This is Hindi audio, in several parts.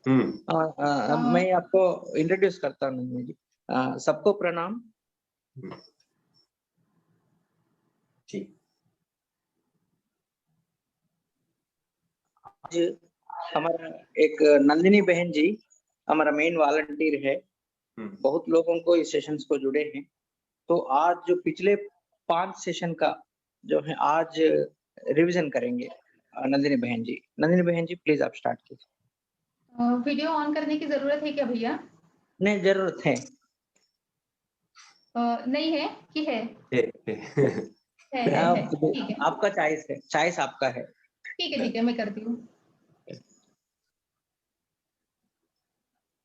हम्म। मैं आपको इंट्रोड्यूस करता हूँ नंदिनी जी। सबको प्रणाम। ठीक। आज हमारा एक नंदिनी बहन जी हमारा मेन वॉलंटियर है। बहुत लोगों को इस सेशंस को जुड़े हैं। तो आज जो पिछले 5 सेशन का जो है आज रिवीजन करेंगे नंदिनी बहन जी। नंदिनी बहन जी प्लीज आप स्टार्ट कीजिए। वीडियो ऑन करने की जरूरत है क्या भैया? नहीं, जरूरत है। नहीं है कि है? ठीक है, आपका चॉइस है, चॉइस आपका है। ठीक है, मैं करती हूँ।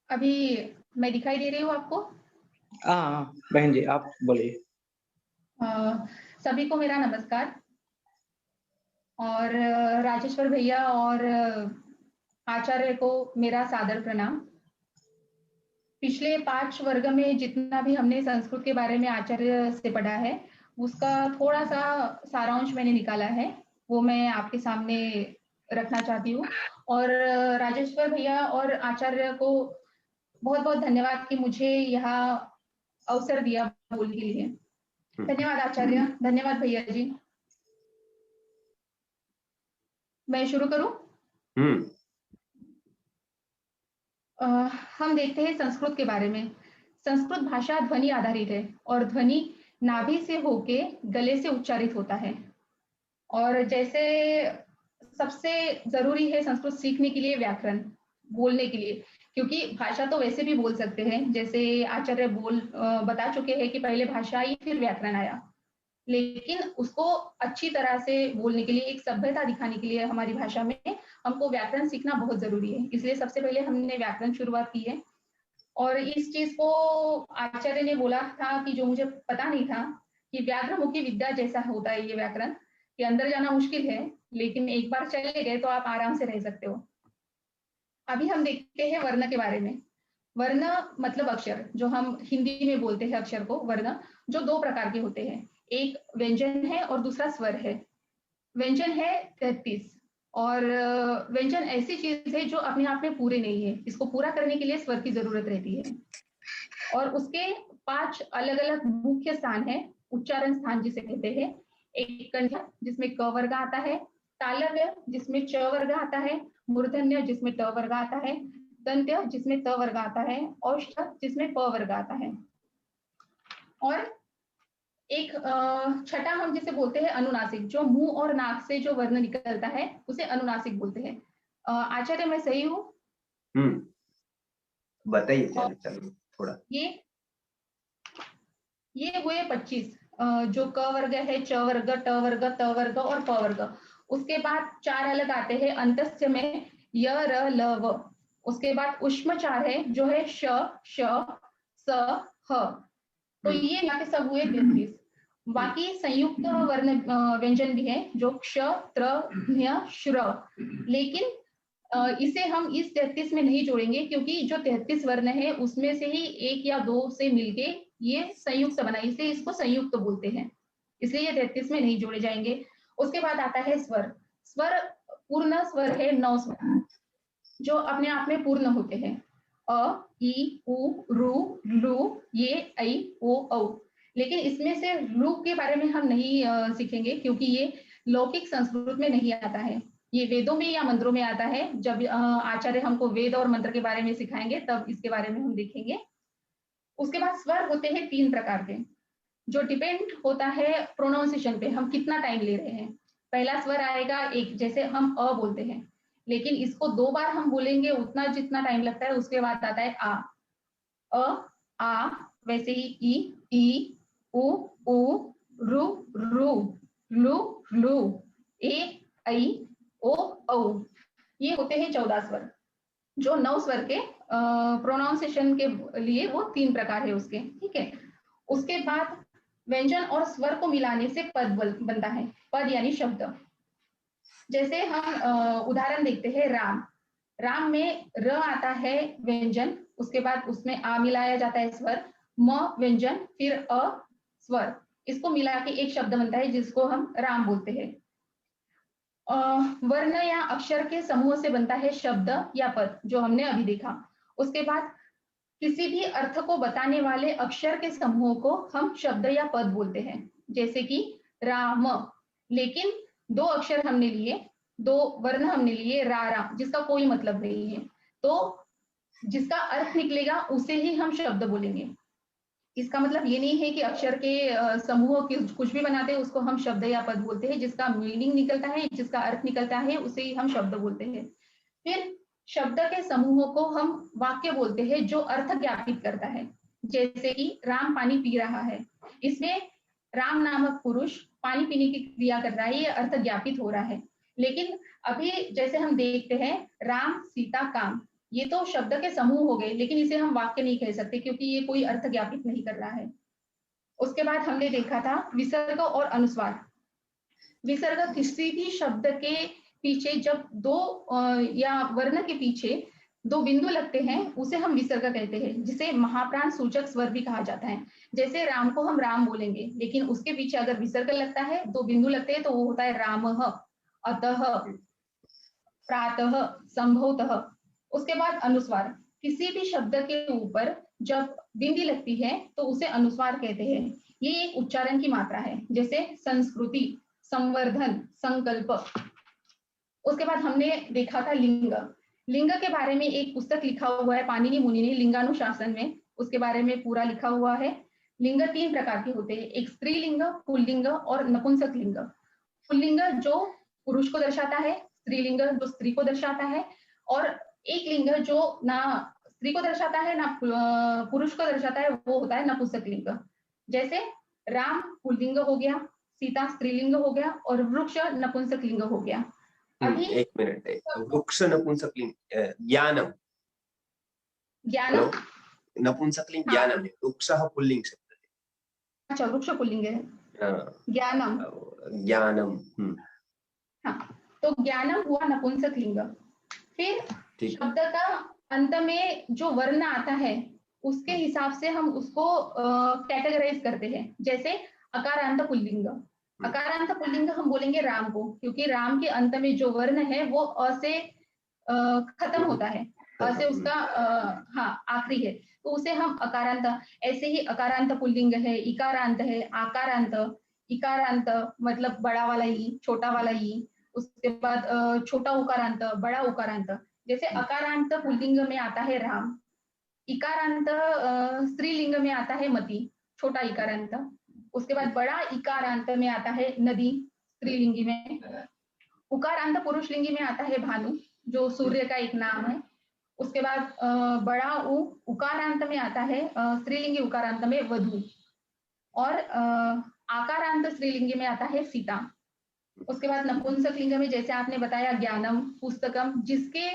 अभी मैं दिखाई दे रही हूँ आपको? हाँ बहन जी आप बोलिए। सभी को मेरा नमस्कार और राजेश्वर भैया और आचार्य को मेरा सादर प्रणाम। पिछले 5 वर्ग में जितना भी हमने संस्कृत के बारे में आचार्य से पढ़ा है, उसका थोड़ा सा सारांश मैंने निकाला है, वो मैं आपके सामने रखना चाहती हूँ। और राजेश्वर भैया और आचार्य को बहुत बहुत धन्यवाद कि मुझे यहाँ अवसर दिया बोलने के लिए। धन्यवाद आचार्य, धन्यवाद भैया जी। मैं शुरू करूं? हम देखते हैं संस्कृत के बारे में। संस्कृत भाषा ध्वनि आधारित है और ध्वनि नाभि से होके गले से उच्चारित होता है। और जैसे सबसे जरूरी है संस्कृत सीखने के लिए व्याकरण, बोलने के लिए, क्योंकि भाषा तो वैसे भी बोल सकते हैं, जैसे आचार्य बता चुके हैं कि पहले भाषा आई फिर व्याकरण आया, लेकिन उसको अच्छी तरह से बोलने के लिए, एक सभ्यता दिखाने के लिए हमारी भाषा में हमको व्याकरण सीखना बहुत जरूरी है। इसलिए सबसे पहले हमने व्याकरण शुरुआत की है। और इस चीज को आचार्य ने बोला था कि जो मुझे पता नहीं था कि व्याघ्रमुखी विद्या जैसा होता है ये व्याकरण, कि अंदर जाना मुश्किल है, लेकिन एक बार चले गए तो आप आराम से रह सकते हो। अभी हम देखते हैं वर्ण के बारे में। वर्ण मतलब अक्षर, जो हम हिंदी में बोलते हैं अक्षर को वर्ण, जो 2 प्रकार के होते हैं, एक व्यंजन है और दूसरा स्वर है। व्यंजन है 33 और व्यंजन ऐसी चीज है जो अपने आप में पूरे नहीं है, इसको पूरा करने के लिए स्वर की जरूरत रहती है। और उसके 5 अलग अलग मुख्य स्थान है, उच्चारण स्थान जिसे कहते हैं। एक कंठ जिसमें क वर्ग आता है, तालव्य जिसमें च वर्ग आता है, मूर्धन्य जिसमें ट वर्ग आता है, दंत्य जिसमें त वर्ग आता है, औष्ठ जिसमें प वर्ग आता है। और एक छठा हम जिसे बोलते हैं अनुनासिक, जो मुंह और नाक से जो वर्ण निकलता है उसे अनुनासिक बोलते हैं। आचार्य मैं सही हूँ? बताइए। चलो थोड़ा। ये हुए 25, जो क वर्ग है, च वर्ग, ट वर्ग, त वर्ग और प वर्ग। उसके बाद 4 अलग आते हैं अंतस्य में, य र ल व। उसके बाद उष्मचार है जो है श श स ह। तो ये यहाँ के सब हुए 33। बाकी संयुक्त वर्ण व्यंजन भी है जो क्ष त्र ध्य श्र, लेकिन इसे हम इस 33 में नहीं जोड़ेंगे, क्योंकि जो 33 वर्ण है उसमें से ही 1 या 2 से मिलके ये संयुक्त बना, इसलिए इसको संयुक्त बोलते हैं, इसलिए ये 33 में नहीं जोड़े जाएंगे। उसके बाद आता है स्वर। स्वर पूर्ण स्वर है 9 स्वर, जो अपने आप में पूर्ण होते हैं। अ, ई, उ, रु, लु, ये, ऐ, ओ, औ। लेकिन इसमें से रु के बारे में हम नहीं सीखेंगे, क्योंकि ये लौकिक संस्कृत में नहीं आता है, ये वेदों में या मंत्रों में आता है। जब आचार्य हमको वेद और मंत्र के बारे में सिखाएंगे तब इसके बारे में हम देखेंगे। उसके बाद स्वर होते हैं 3 प्रकार के, जो डिपेंड होता है प्रोनाउंसिएशन पे, हम कितना टाइम ले रहे हैं। पहला स्वर आएगा एक, जैसे हम अ बोलते हैं, लेकिन इसको 2 बार हम बोलेंगे उतना जितना टाइम लगता है। उसके बाद आता है आ, अ, आ, वैसे ही ई, उ, रु, रु, लु, लु, ए, ऐ, ओ, औ। ये होते हैं 14 स्वर, जो 9 स्वर के प्रोनाउंसिएशन के लिए वो 3 प्रकार है उसके, ठीक है। उसके बाद व्यंजन और स्वर को मिलाने से पद बनता है, पद यानी शब्द। जैसे हम उदाहरण देखते हैं राम। राम में र आता है व्यंजन, उसके बाद उसमें आ मिलाया जाता है स्वर, म व्यंजन, फिर अ स्वर, इसको मिला के एक शब्द बनता है जिसको हम राम बोलते हैं। वर्ण या अक्षर के समूह से बनता है शब्द या पद, जो हमने अभी देखा। उसके बाद किसी भी अर्थ को बताने वाले अक्षर के समूह को हम शब्द या पद बोलते हैं, जैसे कि राम। लेकिन दो अक्षर हमने लिए, दो वर्ण हमने लिए रा रा, जिसका कोई मतलब नहीं है, तो जिसका अर्थ निकलेगा उसे ही हम शब्द बोलेंगे। इसका मतलब ये नहीं है कि अक्षर के समूह के कुछ भी बनाते हैं उसको हम शब्द या पद बोलते हैं। जिसका मीनिंग निकलता है, जिसका अर्थ निकलता है, उसे ही हम शब्द बोलते हैं। फिर शब्द के समूहों को हम वाक्य बोलते हैं, जो अर्थ ज्ञापित करता है। जैसे कि राम पानी पी रहा है, इसमें राम नामक पुरुष पानी पीने की क्रिया कर रहा है, ये अर्थ ज्ञापित हो रहा है। लेकिन अभी जैसे हम देखते हैं राम सीता काम, ये तो शब्द के समूह हो गए, लेकिन इसे हम वाक्य नहीं कह सकते क्योंकि ये कोई अर्थ ज्ञापित नहीं कर रहा है। उसके बाद हमने देखा था विसर्ग और अनुस्वार। विसर्ग किसी भी शब्द के पीछे जब दो या वर्ण के पीछे दो बिंदु लगते हैं उसे हम विसर्ग कहते हैं, जिसे महाप्राण सूचक स्वर भी कहा जाता है। जैसे राम को हम राम बोलेंगे, लेकिन उसके पीछे अगर विसर्ग लगता है, दो बिंदु लगते हैं, तो वो होता है रामः, अतः, प्रातः, संभवतः। उसके बाद अनुस्वार, किसी भी शब्द के ऊपर जब बिंदी लगती है तो उसे अनुस्वार कहते हैं। ये एक उच्चारण की मात्रा है, जैसे संस्कृति, संवर्धन, संकल्प। उसके बाद हमने देखा था लिंग। लिंग के बारे में एक पुस्तक लिखा हुआ है पाणिनि मुनि ने लिंगानुशासन में, उसके बारे में पूरा लिखा हुआ है। लिंग 3 प्रकार के होते हैं, एक स्त्रीलिंग, पुल्लिंग और नपुंसक लिंग। पुल्लिंग जो पुरुष को दर्शाता है, स्त्रीलिंग जो स्त्री को दर्शाता है, और एक लिंग जो ना स्त्री को दर्शाता है ना पुरुष को दर्शाता है, वो होता है नपुंसक लिंग। जैसे राम पुल्लिंग हो गया, सीता स्त्रीलिंग हो गया, और वृक्ष नपुंसक लिंग हो गया। अभी एक मिनिट, वृक्ष नपुंसकलिंग ज्ञानम, ज्ञानम नपुंसकलिंग ज्ञानम है, वृक्षः पुल्लिंग शब्द है। अच्छा, वृक्ष पुल्लिंग है, ज्ञानम, ज्ञानम। हाँ, तो ज्ञानम हुआ नपुंसक लिंग। फिर शब्द का अंत में जो वर्ण आता है उसके हिसाब से हम उसको कैटेगराइज करते हैं। जैसे अकारांत पुल्लिंग, अकारांत पुल्लिंग हम बोलेंगे राम को, क्योंकि राम के अंत में जो वर्ण है वो अ से खत्म होता है, अ से उसका हाँ आखिरी है, तो उसे हम अकारांत। ऐसे ही अकारांत पुल्लिंग है, इकारांत है, आकारांत, इकारांत मतलब बड़ा वाला ई, छोटा वाला ई। उसके बाद छोटा उकारांत, बड़ा उकारांत। जैसे अकारांत पुल्लिंग में आता है राम, इकारांत स्त्रीलिंग में आता है मती, छोटा इकारांत। उसके बाद बड़ा इकारांत में आता है नदी, स्त्रीलिंगी में। उकारांत पुरुषलिंगी में आता है भानु, जो सूर्य का एक नाम है। उसके बाद बड़ा उकारांत में आता है, स्त्रीलिंगी उकारांत में वधु, और आकारांत स्त्रीलिंगी में आता है सीता। उसके बाद नपुंसक लिंग में जैसे आपने बताया ज्ञानम, पुस्तकम, जिसके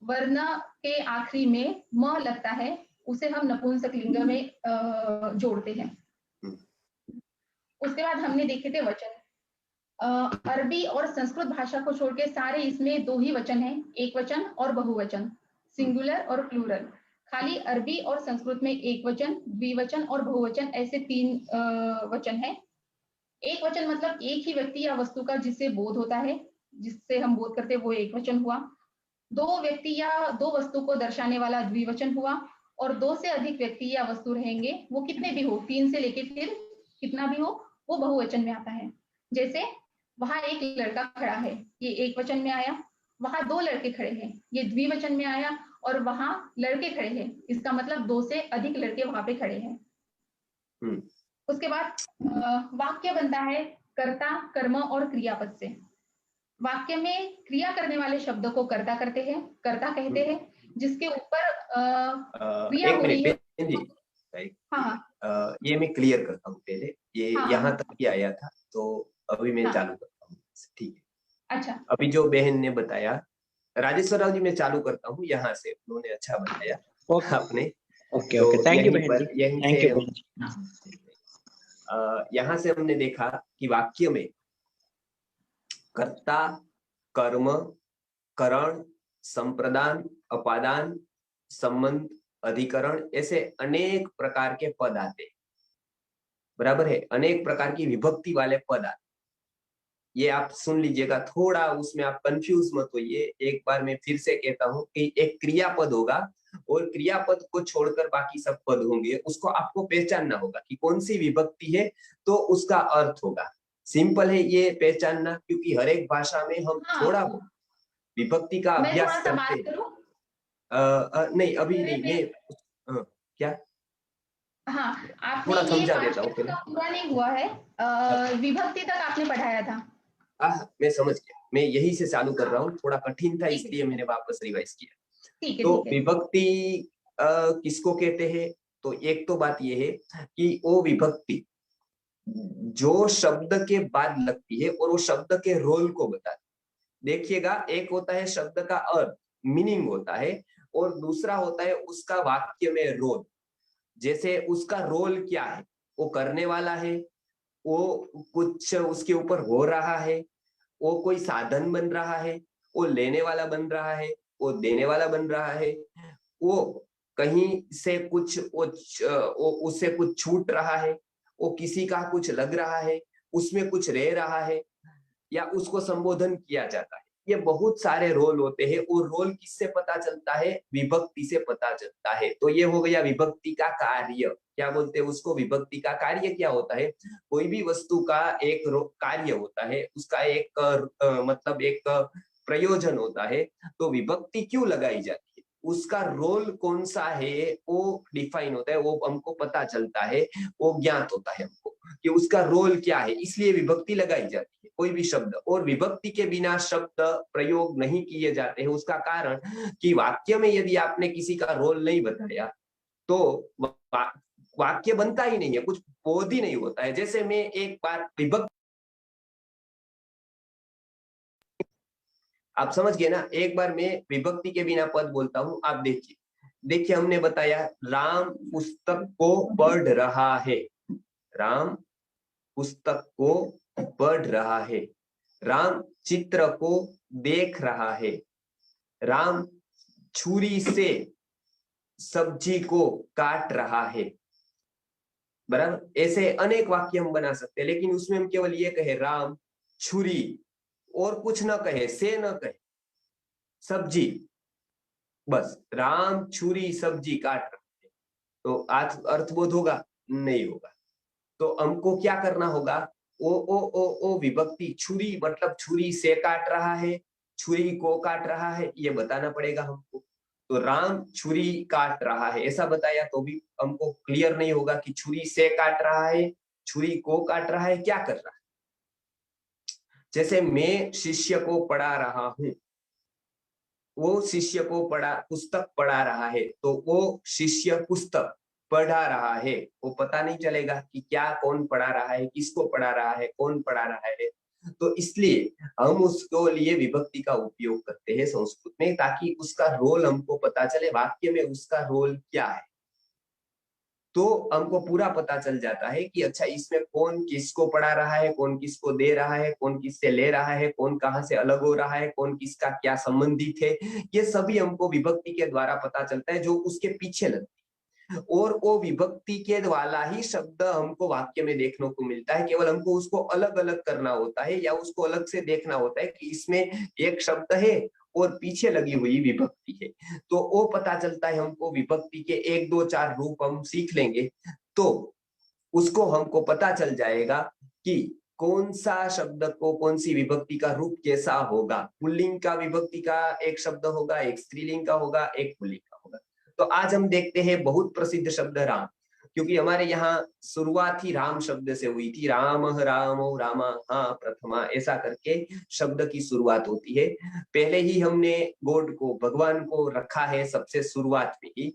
वर्ण के आखिरी में म लगता है उसे हम नपुंसक लिंग में जोड़ते हैं। उसके बाद हमने देखे थे वचन। अरबी और संस्कृत भाषा को छोड़ के सारे इसमें 2 ही वचन हैं, एक वचन और बहुवचन, सिंगुलर और प्लूरल। खाली अरबी और संस्कृत में एक वचन, द्विवचन और बहुवचन, ऐसे 3 वचन है। एक वचन मतलब एक ही व्यक्ति या वस्तु का जिससे बोध होता है, जिससे हम बोध करते हैं, वो एक वचन हुआ। 2 व्यक्ति या 2 वस्तु को दर्शाने वाला द्विवचन हुआ, और 2 से अधिक व्यक्ति या वस्तु रहेंगे, वो कितने भी हो, 3 से लेके फिर कितना भी हो, वो बहुवचन में आता है। जैसे वहां एक लड़का खड़ा है, ये एक वचन में आया। वहां 2 लड़के खड़े हैं, ये द्विवचन में आया। और वहां लड़के खड़े हैं, इसका मतलब 2 से अधिक लड़के वहां पे खड़े हैं। उसके बाद वाक्य बनता है कर्ता, कर्म और क्रियापद से। वाक्य में क्रिया करने वाले शब्द को कर्ता करते हैं, कर्ता कहते हैं, जिसके ऊपर क्रिया हो रही है। हाँ, ये मैं क्लियर करता हूँ पहले, ये यहाँ तक ही आया था, तो अभी मैं चालू करता हूँ। ठीक है, अच्छा। अभी जो बहन ने बताया, राजेश्वर राव जी, मैं चालू करता हूँ यहाँ से, उन्होंने अच्छा बताया आपने। ओके ओके, थैंक यू बहन जी, थैंक यू। यहाँ से हमने देखा कि वाक्य में कर्ता, कर्म, करण, संप्रदान, अपादान, संबंध, अधिकरण, ऐसे अनेक प्रकार के पद आते, बराबर है, अनेक प्रकार की विभक्ति वाले पद आते। ये आप सुन लीजिएगा, थोड़ा उसमें आप कंफ्यूज मत होइए। एक बार मैं फिर से कहता हूँ कि एक क्रियापद होगा और क्रियापद को छोड़कर बाकी सब पद होंगे, उसको आपको पहचानना होगा कि कौन सी विभक्ति है तो उसका अर्थ होगा। सिंपल है ये पहचानना, क्योंकि हर एक भाषा में हम थोड़ा बहुत विभक्ति का मैं थोड़ा अभ्यास सा करते बात करूं? नहीं अभी नहीं, मैं क्या हाँ, आपने थोड़ा ये समझा पांच देता हूँ मिनट पहले। का पूरा नहीं हुआ है। विभक्ति तक आपने पढ़ाया था। मैं समझ गया, मैं यही से चालू कर हाँ, रहा हूँ, थोड़ा कठिन था ठीक है, इसलिए मैंने वापस रिवाइज किया। ठीक है, तो ठीक है। विभक्ति किसको कहते हैं? तो एक तो बात यह है कि वो विभक्ति जो शब्द के बाद लगती है और वो शब्द के रोल को बताती है। देखिएगा, एक होता है शब्द का अर्थ, मीनिंग होता है, और दूसरा होता है उसका वाक्य में रोल। जैसे उसका रोल क्या है, वो करने वाला है, वो कुछ उसके ऊपर हो रहा है, वो कोई साधन बन रहा है, वो लेने वाला बन रहा है, वो देने वाला बन रहा है, वो कहीं से कुछ वो उससे कुछ छूट रहा है, वो किसी का कुछ लग रहा है, उसमें कुछ रह रहा है, या उसको संबोधन किया जाता है। ये बहुत सारे रोल होते हैं, और रोल किससे पता चलता है? विभक्ति से पता चलता है। तो ये हो गया विभक्ति का कार्य। क्या बोलते हैं उसको? विभक्ति का कार्य क्या होता है? कोई भी वस्तु का एक कार्य होता है, उसका एक मतलब एक प्रयोजन होता है। तो विभक्ति क्यों लगाई जाती है, उसका रोल कौन सा है वो डिफाइन होता है, वो हमको पता चलता है, वो ज्ञात होता है हमको कि उसका रोल क्या है, इसलिए विभक्ति लगाई जाती है कोई भी शब्द। और विभक्ति के बिना शब्द प्रयोग नहीं किए जाते हैं। उसका कारण कि वाक्य में यदि आपने किसी का रोल नहीं बताया तो वाक्य बनता ही नहीं है, कुछ बोध ही नहीं होता है। जैसे मैं एक बार विभक्ति, आप समझ गए ना, एक बार मैं विभक्ति के बिना पद बोलता हूं। आप देखिए, देखिए हमने बताया राम पुस्तक को पढ़ रहा है, राम पुस्तक को पढ़ रहा है, राम चित्र को देख रहा है, राम छुरी से सब्जी को काट रहा है। बराबर, ऐसे अनेक वाक्य हम बना सकते हैं, लेकिन उसमें हम केवल ये कहे राम छुरी, और कुछ ना कहे, से न कहे, सब्जी, बस राम छुरी सब्जी काट रहा है। तो आज अर्थबोध होगा? नहीं होगा। तो हमको क्या करना होगा? ओ विभक्ति छुरी मतलब छुरी से काट रहा है, छुरी को काट रहा है, ये बताना पड़ेगा हमको। तो राम छुरी काट रहा है ऐसा बताया तो भी हमको क्लियर नहीं होगा कि छुरी से काट रहा है, छुरी को काट रहा है, क्या कर रहा है। जैसे मैं शिष्य को पढ़ा रहा हूं, वो शिष्य को पुस्तक पढ़ा रहा है, तो वो शिष्य पुस्तक पढ़ा रहा है, वो पता नहीं चलेगा कि क्या कौन पढ़ा रहा है, किसको पढ़ा रहा है, कौन पढ़ा रहा है। तो इसलिए हम उसको लिए विभक्ति का उपयोग करते हैं संस्कृत में, ताकि उसका रोल हमको पता चले, वाक्य में उसका रोल क्या है। तो हमको पूरा पता चल जाता है कि अच्छा इसमें कौन किसको पढ़ा रहा है, कौन किसको दे रहा है, कौन किससे ले रहा है, कौन कहाँ से अलग हो रहा है, कौन किसका क्या संबंधित है। ये सभी हमको विभक्ति के द्वारा पता चलता है, जो उसके पीछे लगती है। और वो विभक्ति के वाला ही शब्द हमको वाक्य में देखने को मिलता है, केवल हमको उसको अलग अलग करना होता है, या उसको अलग से देखना होता है कि इसमें एक शब्द है और पीछे लगी हुई विभक्ति है। तो वो पता चलता है हमको। विभक्ति के 1 2 4 रूप हम सीख लेंगे तो उसको हमको पता चल जाएगा कि कौन सा शब्द को कौन सी विभक्ति का रूप कैसा होगा। पुल्लिंग का विभक्ति का एक शब्द होगा, एक स्त्रीलिंग का होगा, एक पुल्लिंग का होगा। तो आज हम देखते हैं बहुत प्रसिद्ध शब्द राम, क्योंकि हमारे यहाँ शुरुआत ही राम शब्द से हुई थी। राम रामो रामा हाँ प्रथमा, ऐसा करके शब्द की शुरुआत होती है। पहले ही हमने गॉड को, भगवान को रखा है सबसे शुरुआत में ही,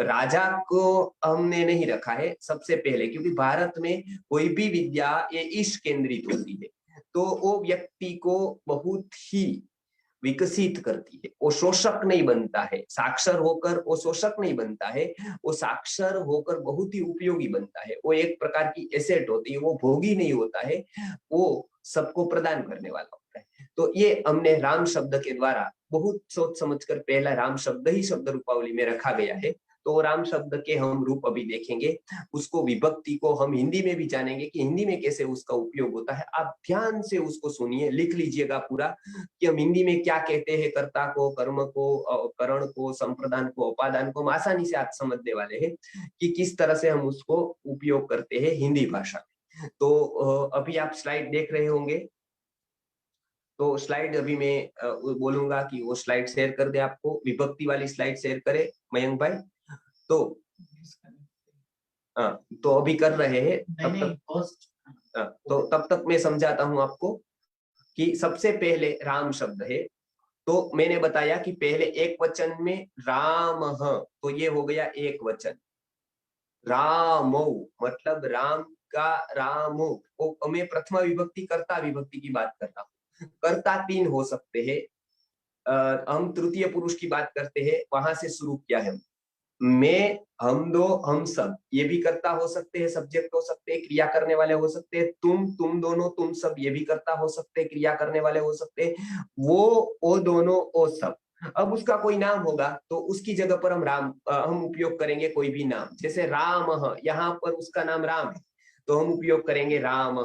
राजा को हमने नहीं रखा है सबसे पहले, क्योंकि भारत में कोई भी विद्या ये ईश केंद्रित होती है, तो वो व्यक्ति को बहुत ही विकसित करती है। वो शोषक नहीं बनता है, साक्षर होकर वो शोषक नहीं बनता है, वो साक्षर होकर बहुत ही उपयोगी बनता है। वो एक प्रकार की एसेट होती है, वो भोगी नहीं होता है, वो सबको प्रदान करने वाला होता है। तो ये हमने राम शब्द के द्वारा बहुत सोच समझकर पहला राम शब्द ही शब्द रूपावली में रखा गया है। तो राम शब्द के हम रूप अभी देखेंगे, उसको विभक्ति को हम हिंदी में भी जानेंगे कि हिंदी में कैसे उसका उपयोग होता है। आप ध्यान से उसको सुनिए, लिख लीजिएगा पूरा कि हम हिंदी में क्या कहते हैं, कर्ता को, कर्म को, करण को, संप्रदान को, उपादान को। हम आसानी से आज समझने वाले हैं कि किस तरह से हम उसको उपयोग करते हैं हिंदी भाषा में। तो अभी आप स्लाइड देख रहे होंगे, तो स्लाइड अभी मैं बोलूंगा कि वो स्लाइड शेयर कर दे, आपको विभक्ति वाली स्लाइड शेयर करे मयंक भाई। तो तो अभी कर रहे हैं, तब तक मैं समझाता हूं आपको कि सबसे पहले राम शब्द है। तो मैंने बताया कि पहले एक वचन में राम, तो ये हो गया एक वचन। रामो मतलब राम का, रामो, मैं प्रथमा विभक्ति कर्ता विभक्ति की बात कर रहा हूँ। कर्ता तीन हो सकते हैं, हम तृतीय पुरुष की बात करते हैं, वहां से शुरू किया है। मैं, हम दो, हम सब, ये भी कर्ता हो सकते हैं, सब्जेक्ट हो सकते हैं, क्रिया करने वाले हो सकते हैं। तुम, तुम दोनों, तुम सब, ये भी कर्ता हो सकते हैं, क्रिया करने वाले हो सकते हैं। वो दोनों, वो सब। अब उसका कोई नाम होगा तो उसकी जगह पर हम उपयोग करेंगे कोई भी नाम। जैसे राम, यहाँ पर उसका नाम राम है तो हम उपयोग करेंगे राम।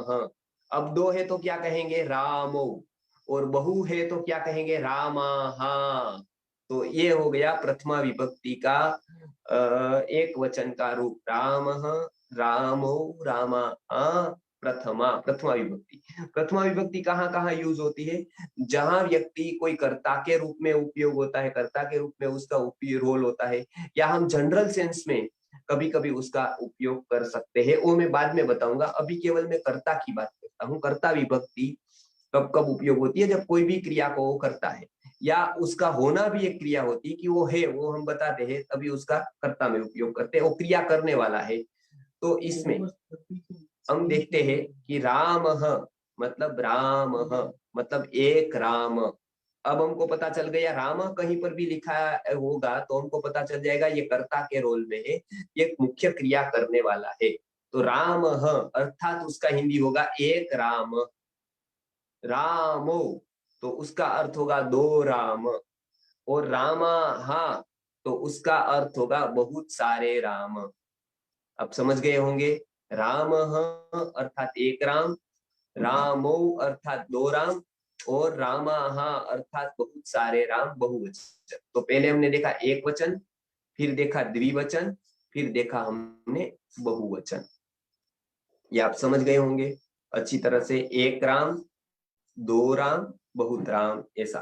अब दो है तो क्या कहेंगे, रामो। और बहु है तो क्या कहेंगे, रामा। तो ये हो गया प्रथमा विभक्ति का एक वचन का रूप। राम, रामो, रामा, प्रथमा विभक्ति। प्रथमा विभक्ति कहाँ कहाँ यूज होती है, जहां व्यक्ति कोई कर्ता के रूप में उपयोग होता है, कर्ता के रूप में उसका रोल होता है, या हम जनरल सेंस में कभी कभी उसका उपयोग कर सकते हैं, वो मैं बाद में बताऊंगा। अभी केवल मैं कर्ता की बात करता हूँ। कर्ता विभक्ति कब कब उपयोग होती है, जब कोई भी क्रिया को वो करता है, या उसका होना भी एक क्रिया होती है कि वो है, वो हम बताते हैं, तभी उसका कर्ता में उपयोग करते हैं, वो क्रिया करने वाला है। तो इसमें हम देखते हैं कि राम मतलब राम मतलब एक राम। अब हमको पता चल गया, राम कहीं पर भी लिखा होगा तो हमको पता चल जाएगा ये कर्ता के रोल में है, ये मुख्य क्रिया करने वाला है। तो राम अर्थात उसका हिंदी होगा एक राम। रामो तो उसका अर्थ होगा दो राम। और रामा तो उसका अर्थ होगा बहुत सारे राम। अब समझ गए होंगे, राम अर्थात एक राम, रामो अर्थात दो राम, और रामा अर्थात बहुत सारे राम, बहुवचन। तो पहले हमने देखा एक वचन, फिर देखा द्विवचन, फिर देखा हमने बहुवचन। ये आप समझ गए होंगे अच्छी तरह से, एक राम, दो राम, बहुत राम, ऐसा।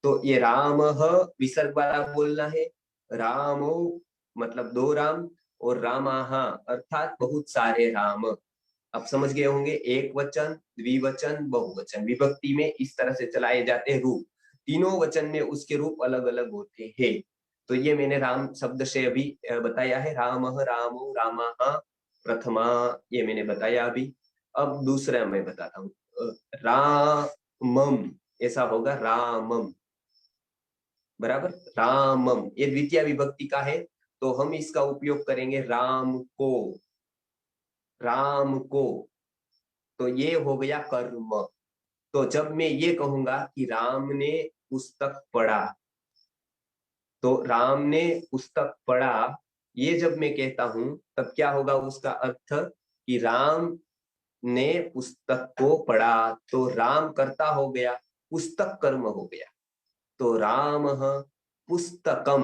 तो ये राम विसर्ग वाला बोलना है, रामो मतलब दो राम, और रामाहा अर्थात बहुत सारे राम। अब समझ गए होंगे, एक वचन, द्विवचन, बहुवचन, विभक्ति में इस तरह से चलाए जाते हैं रूप। तीनों वचन में उसके रूप अलग अलग होते हैं। तो ये मैंने राम शब्द से अभी बताया है, राम, रामो, रामाहा, प्रथमा, ये मैंने बताया अभी। अब दूसरा मैं बताता हूँ, रामम, ऐसा होगा रामम, बराबर। रामम ये द्वितीय विभक्ति का है, तो हम इसका उपयोग करेंगे राम को, राम को। तो ये हो गया कर्म। तो जब मैं ये कहूंगा कि राम ने पुस्तक पढ़ा, तो राम ने पुस्तक पढ़ा, ये जब मैं कहता हूं तब क्या होगा उसका अर्थ, कि राम ने पुस्तक को पढ़ा। तो राम कर्ता हो गया, पुस्तक कर्म हो गया। तो राम पुस्तकम,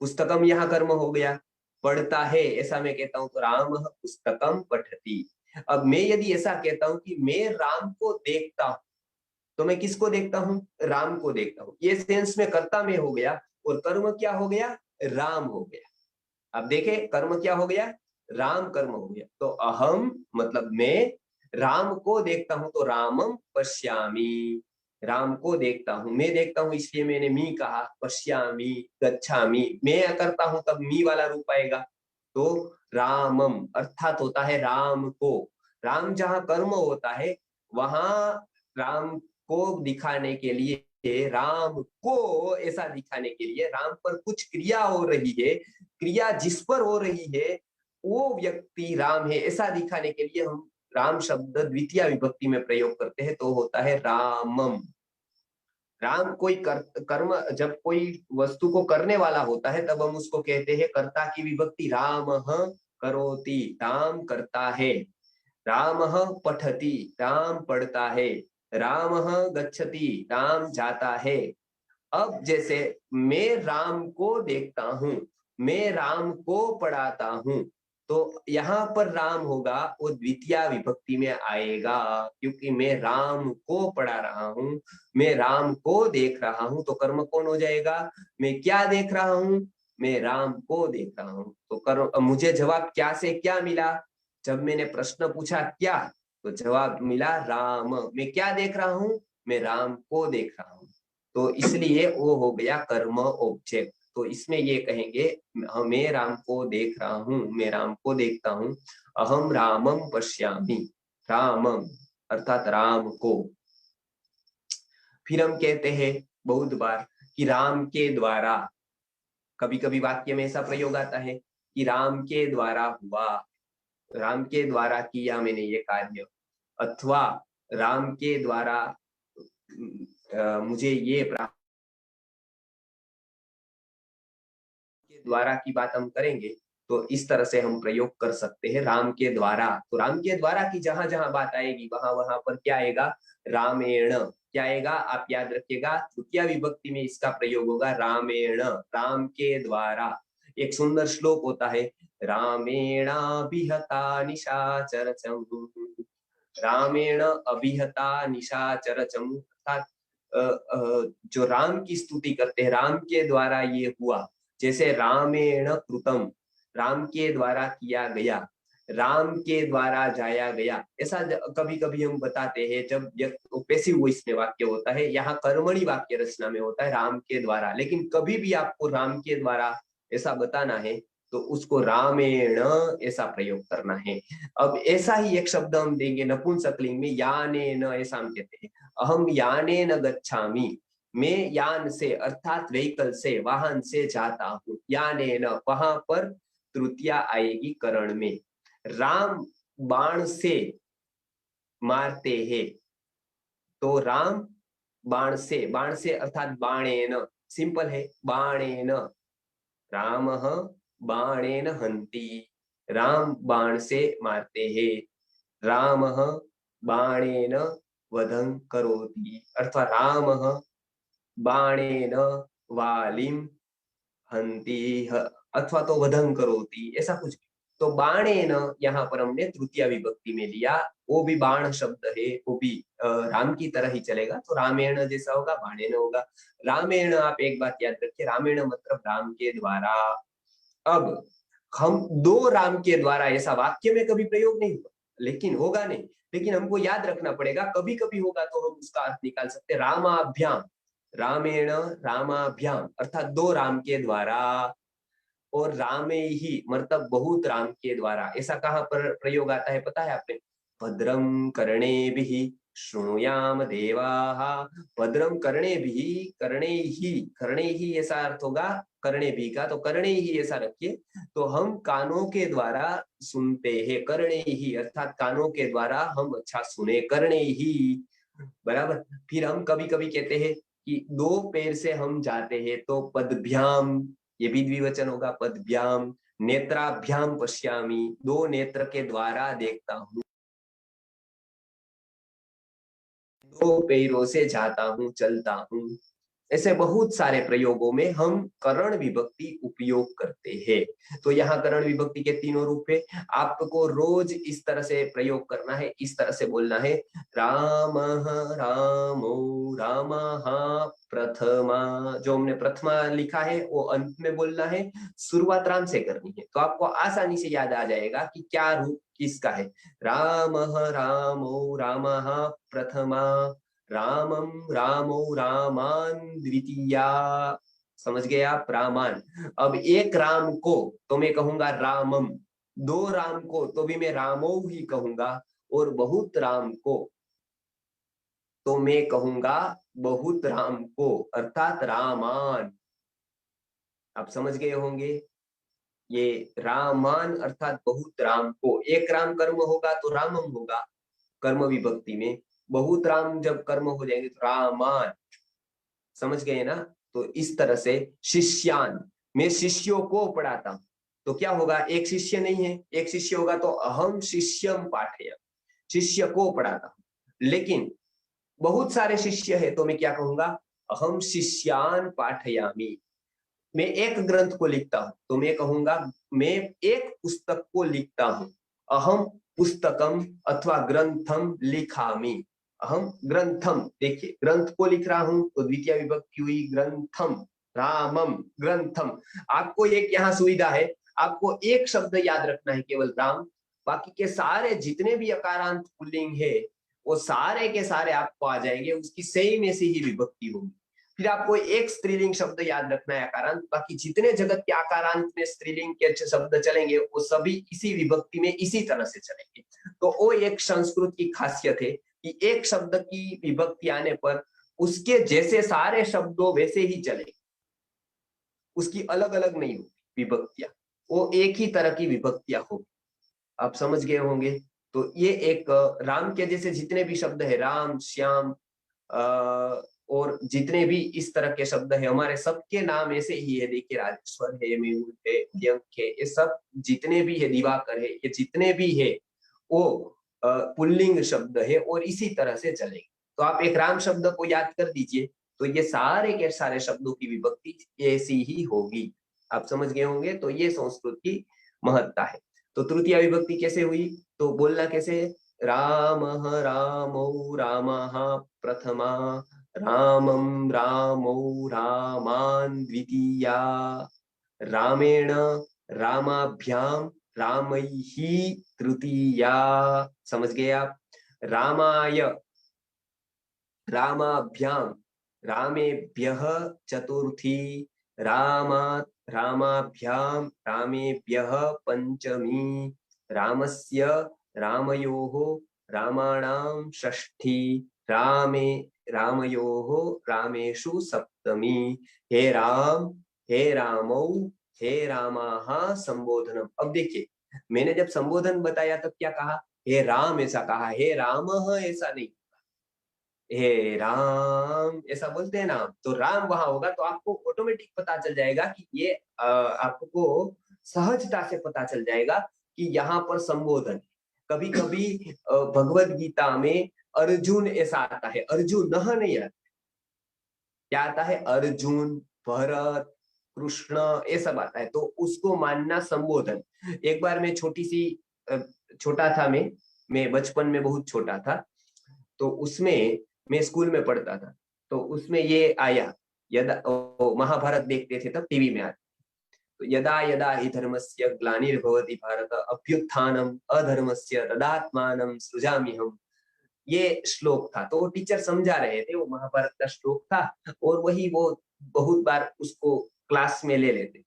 पुस्तकम यहाँ कर्म हो गया, पढ़ता है ऐसा मैं कहता हूं तो राम पुस्तकम पठति। अब मैं यदि ऐसा कहता हूं कि मैं राम को देखता हूं, तो मैं किसको देखता हूं, राम को देखता हूं। ये सेंस में कर्ता में हो गया, और कर्म क्या हो गया, राम हो गया। अब देखे कर्म क्या हो गया, राम कर्म हो गया। तो अहम मतलब मैं राम को देखता हूं, तो रामम पश्यामि, राम को देखता हूं, मैं देखता हूं इसलिए मैंने मी कहा, पश्यामि, गच्छामि, मैं करता हूं तब मी वाला रूप आएगा। तो रामम अर्थात होता है राम को। राम जहां कर्म होता है वहां राम को दिखाने के लिए, राम को ऐसा दिखाने के लिए, राम पर कुछ क्रिया हो रही है, क्रिया जिस पर हो रही है वो व्यक्ति राम है ऐसा दिखाने के लिए हम राम शब्द द्वितीय विभक्ति में प्रयोग करते हैं, तो होता है रामम। राम कोई कर्म, जब कोई वस्तु को करने वाला होता है तब हम उसको कहते हैं कर्ता की विभक्ति रामः करोति, राम करता है। रामः पठति, राम पढ़ता है। रामः गच्छति, राम जाता है। अब जैसे मैं राम को देखता हूं, मैं राम को पढ़ाता हूं, तो यहाँ पर राम होगा वो द्वितीय विभक्ति में आएगा, क्योंकि मैं राम को पढ़ा रहा हूं, मैं राम को देख रहा हूं, तो कर्म कौन हो जाएगा? मैं क्या देख रहा हूं? मैं राम को देख रहा हूं। तो कर्म, मुझे जवाब क्या से क्या मिला? जब मैंने प्रश्न पूछा क्या, तो जवाब मिला राम। मैं क्या देख रहा हूं? मैं राम को देख रहा हूं। तो इसलिए वो हो गया कर्म ऑब्जेक्ट। तो इसमें ये कहेंगे मैं राम को देख रहा हूं, मैं राम को देखता हूं। अहम रामम पश्यामि, रामम अर्थात राम को। फिर हम कहते हैं बहुत बार कि राम के द्वारा, कभी कभी वाक्य में ऐसा प्रयोग आता है कि राम के द्वारा हुआ, राम के द्वारा किया मैंने ये कार्य, अथवा राम के द्वारा मुझे ये प्राप्त, के द्वारा की बात हम करेंगे तो इस तरह से हम प्रयोग कर सकते हैं राम के द्वारा। तो राम के द्वारा की जहां जहां बात आएगी वहां वहां पर क्या आएगा? रामेण। क्या आएगा? आप याद रखिएगा, तृतीय विभक्ति में इसका प्रयोग होगा रामेण, राम के द्वारा। एक सुंदर श्लोक होता है, रामेणाभिहता निशाचरचम, रामेण अभिहता निशाचरचम, अर्थात जो राम की स्तुति करते हैं, राम के द्वारा ये हुआ। जैसे रामेण कृतम, राम के द्वारा किया गया, राम के द्वारा जाया गया। ऐसा कभी कभी हम बताते हैं जब पैसिव वॉइस में वाक्य होता है, यहाँ कर्मणि वाक्य रचना में होता है राम के द्वारा। लेकिन कभी भी आपको राम के द्वारा ऐसा बताना है तो उसको रामेण ऐसा प्रयोग करना है। अब ऐसा ही एक शब्द हम देंगे नपुंसकलिंग में, यानेन, ऐसा हम कहते हैं अहम यानेन गच्छामि, मैं यान से अर्थात व्हीकल से, वाहन से जाता हूँ। यानेन, वहां पर तृतीया आएगी करण में। राम बाण से मारते हैं, तो राम बाण से अर्थात बाणेन, सिंपल है, बाणेन। रामः बाणेन हन्ति, राम बाण से मारते हैं। रामः बाणेन वधं करोति, अर्थात रामः बाणेन वालिम हन्ति, अथवा तो वधं करोति, ऐसा कुछ। तो बाणेन यहाँ पर हमने तृतीय विभक्ति में लिया, वो भी बाण शब्द है, वो भी राम की तरह ही चलेगा। तो रामेण जैसा होगा, बाणेन होगा। रामेण, आप एक बात याद रखिए, रामेण मतलब राम के द्वारा। अब हम दो राम के द्वारा ऐसा वाक्य में कभी प्रयोग नहीं हुआ, लेकिन होगा नहीं, लेकिन हमको याद रखना पड़ेगा, कभी कभी होगा तो हम उसका अर्थ निकाल सकते हैं। रामाभ्याम, रामेण रामाभ्याम अर्थात दो राम के द्वारा, और रामे ही मतलब बहुत राम के द्वारा। ऐसा कहाँ पर प्रयोग आता है पता है आपने? भद्रम कर्णेभिः शृणुयाम देवाः, भद्रम कर्णेभिः, कर्णे ही ऐसा अर्थ होगा कर्णे भी का, तो कर्णे ही ऐसा रखिए। तो हम कानों के द्वारा सुनते हैं, कर्णे ही अर्थात कानों के द्वारा हम अच्छा सुने, कर्णे ही, बराबर। फिर हम कभी कभी कहते हैं कि दो पैर से हम जाते हैं, तो पदभ्याम, ये भी द्विवचन होगा, पदभ्याम। नेत्राभ्याम पश्यामि, दो नेत्र के द्वारा देखता हूँ, दो पैरों से जाता हूँ, चलता हूँ। ऐसे बहुत सारे प्रयोगों में हम करण विभक्ति उपयोग करते हैं। तो यहाँ करण विभक्ति के तीनों रूप है, आपको रोज इस तरह से प्रयोग करना है, इस तरह से बोलना है, रामः रामो रामः प्रथमा। जो हमने प्रथमा लिखा है वो अंत में बोलना है, शुरुआत राम से करनी है, तो आपको आसानी से याद आ जाएगा कि क्या रूप किसका है। रामः रामो रामः प्रथमा, रामम रामो रामान द्वितीया। समझ गए आप? रामान। अब एक राम को तो मैं कहूंगा रामम, दो राम को तो भी मैं रामो ही कहूंगा, और बहुत राम को तो मैं कहूंगा बहुत राम को, अर्थात रामान। आप समझ गए होंगे, ये रामान अर्थात बहुत राम को। एक राम कर्म होगा तो रामम होगा कर्म विभक्ति में, बहुत राम जब कर्म हो जाएंगे तो रामान। समझ गए ना? तो इस तरह से शिष्यान, मैं शिष्यों को पढ़ाता हूं। तो क्या होगा, एक शिष्य नहीं है, एक शिष्य होगा तो अहम शिष्यम पाठयामि, शिष्य को पढ़ाता हूं। लेकिन बहुत सारे शिष्य है तो मैं क्या कहूंगा, अहम शिष्यान पाठयामि। मैं एक ग्रंथ को लिखता हूं तो मैं कहूंगा मैं एक पुस्तक को लिखता हूं, अहम पुस्तकम अथवा ग्रंथम लिखामि। अहम ग्रंथम, देखिए ग्रंथ को लिख रहा हूं तो द्वितीय विभक्ति हुई ग्रंथम, रामम ग्रंथम। आपको एक यहाँ सुविधा है, आपको एक शब्द याद रखना है, केवल राम। बाकी के सारे जितने भी अकारांत पुल्लिंग है वो सारे के सारे आपको आ जाएंगे, उसकी सही में से ही विभक्ति होगी। फिर आपको एक स्त्रीलिंग शब्द याद रखना है आकारांत, बाकी जितने जगत के आकारांत में स्त्रीलिंग के शब्द चलेंगे वो सभी इसी विभक्ति में इसी तरह से चलेंगे। तो वो एक संस्कृत की खासियत है कि एक शब्द की विभक्ति आने पर उसके जैसे सारे शब्दों वैसे ही चलेंगे, उसकी अलग अलग नहीं होगी विभक्तियां, वो एक ही तरह की विभक्तियां होगी। आप समझ गए होंगे। तो ये एक राम के जैसे जितने भी शब्द है, राम, श्याम और जितने भी इस तरह के शब्द है, हमारे सबके नाम ऐसे ही है। देखिए राजेश्वर है, मेहुल है, यंक है, ये सब जितने भी है, दिवाकर है, ये जितने भी है वो पुल्लिंग शब्द है और इसी तरह से चलेंगे। तो आप एक राम शब्द को याद कर दीजिए तो ये सारे के सारे शब्दों की विभक्ति ऐसी ही होगी। आप समझ गए होंगे। तो ये संस्कृत की महत्ता है। तो तृतीय विभक्ति कैसे हुई, तो बोलना कैसे, रामः रामौ रामः प्रथमा, रामं रामौ रामान् द्वितीया, रामेण रामाभ्याम रामैहि तृतीया। समझ गए आप? रामाय रामाभ्याम रामेभ्यः चतुर्थी, रामात् रामाभ्याम रामेभ्यः पंचमी, रामस्य रामयोः रामाणां षष्ठी, रामे रामयोः रामेषु सप्तमी। हे राम, हे रामौ, हे रामाः संबोधनम। अब देखिए मैंने जब संबोधन बताया तब क्या कहा, हे राम ऐसा कहा, हे रामः ऐसा नहीं, हे राम ऐसा बोलते हैं ना। तो राम वहां होगा तो आपको ऑटोमेटिक पता चल जाएगा कि ये आपको सहजता से पता चल जाएगा कि यहाँ पर संबोधन। कभी कभी भगवत गीता में अर्जुन ऐसा आता है, अर्जुन नहीं आता, क्या आता है, अर्जुन, भरत, कृष्ण, ये सब आता है, तो उसको मानना संबोधन। एक बार मैं छोटा था, मैं बचपन में बहुत छोटा था, तो उसमें मैं स्कूल में पढ़ता था, तो उसमें ये आया, यदा महाभारत देखते थे तब टीवी में आता, तो यदा यदा हि धर्मस्य ग्लानिर्भवति भारत अभ्युत्थानम अधर्मस्य तदात्मानं सृजाम्यहम्। ये श्लोक था, तो वो टीचर समझा रहे थे, वो महाभारत का श्लोक था और वही वो बहुत बार उसको क्लास में ले लेते थे।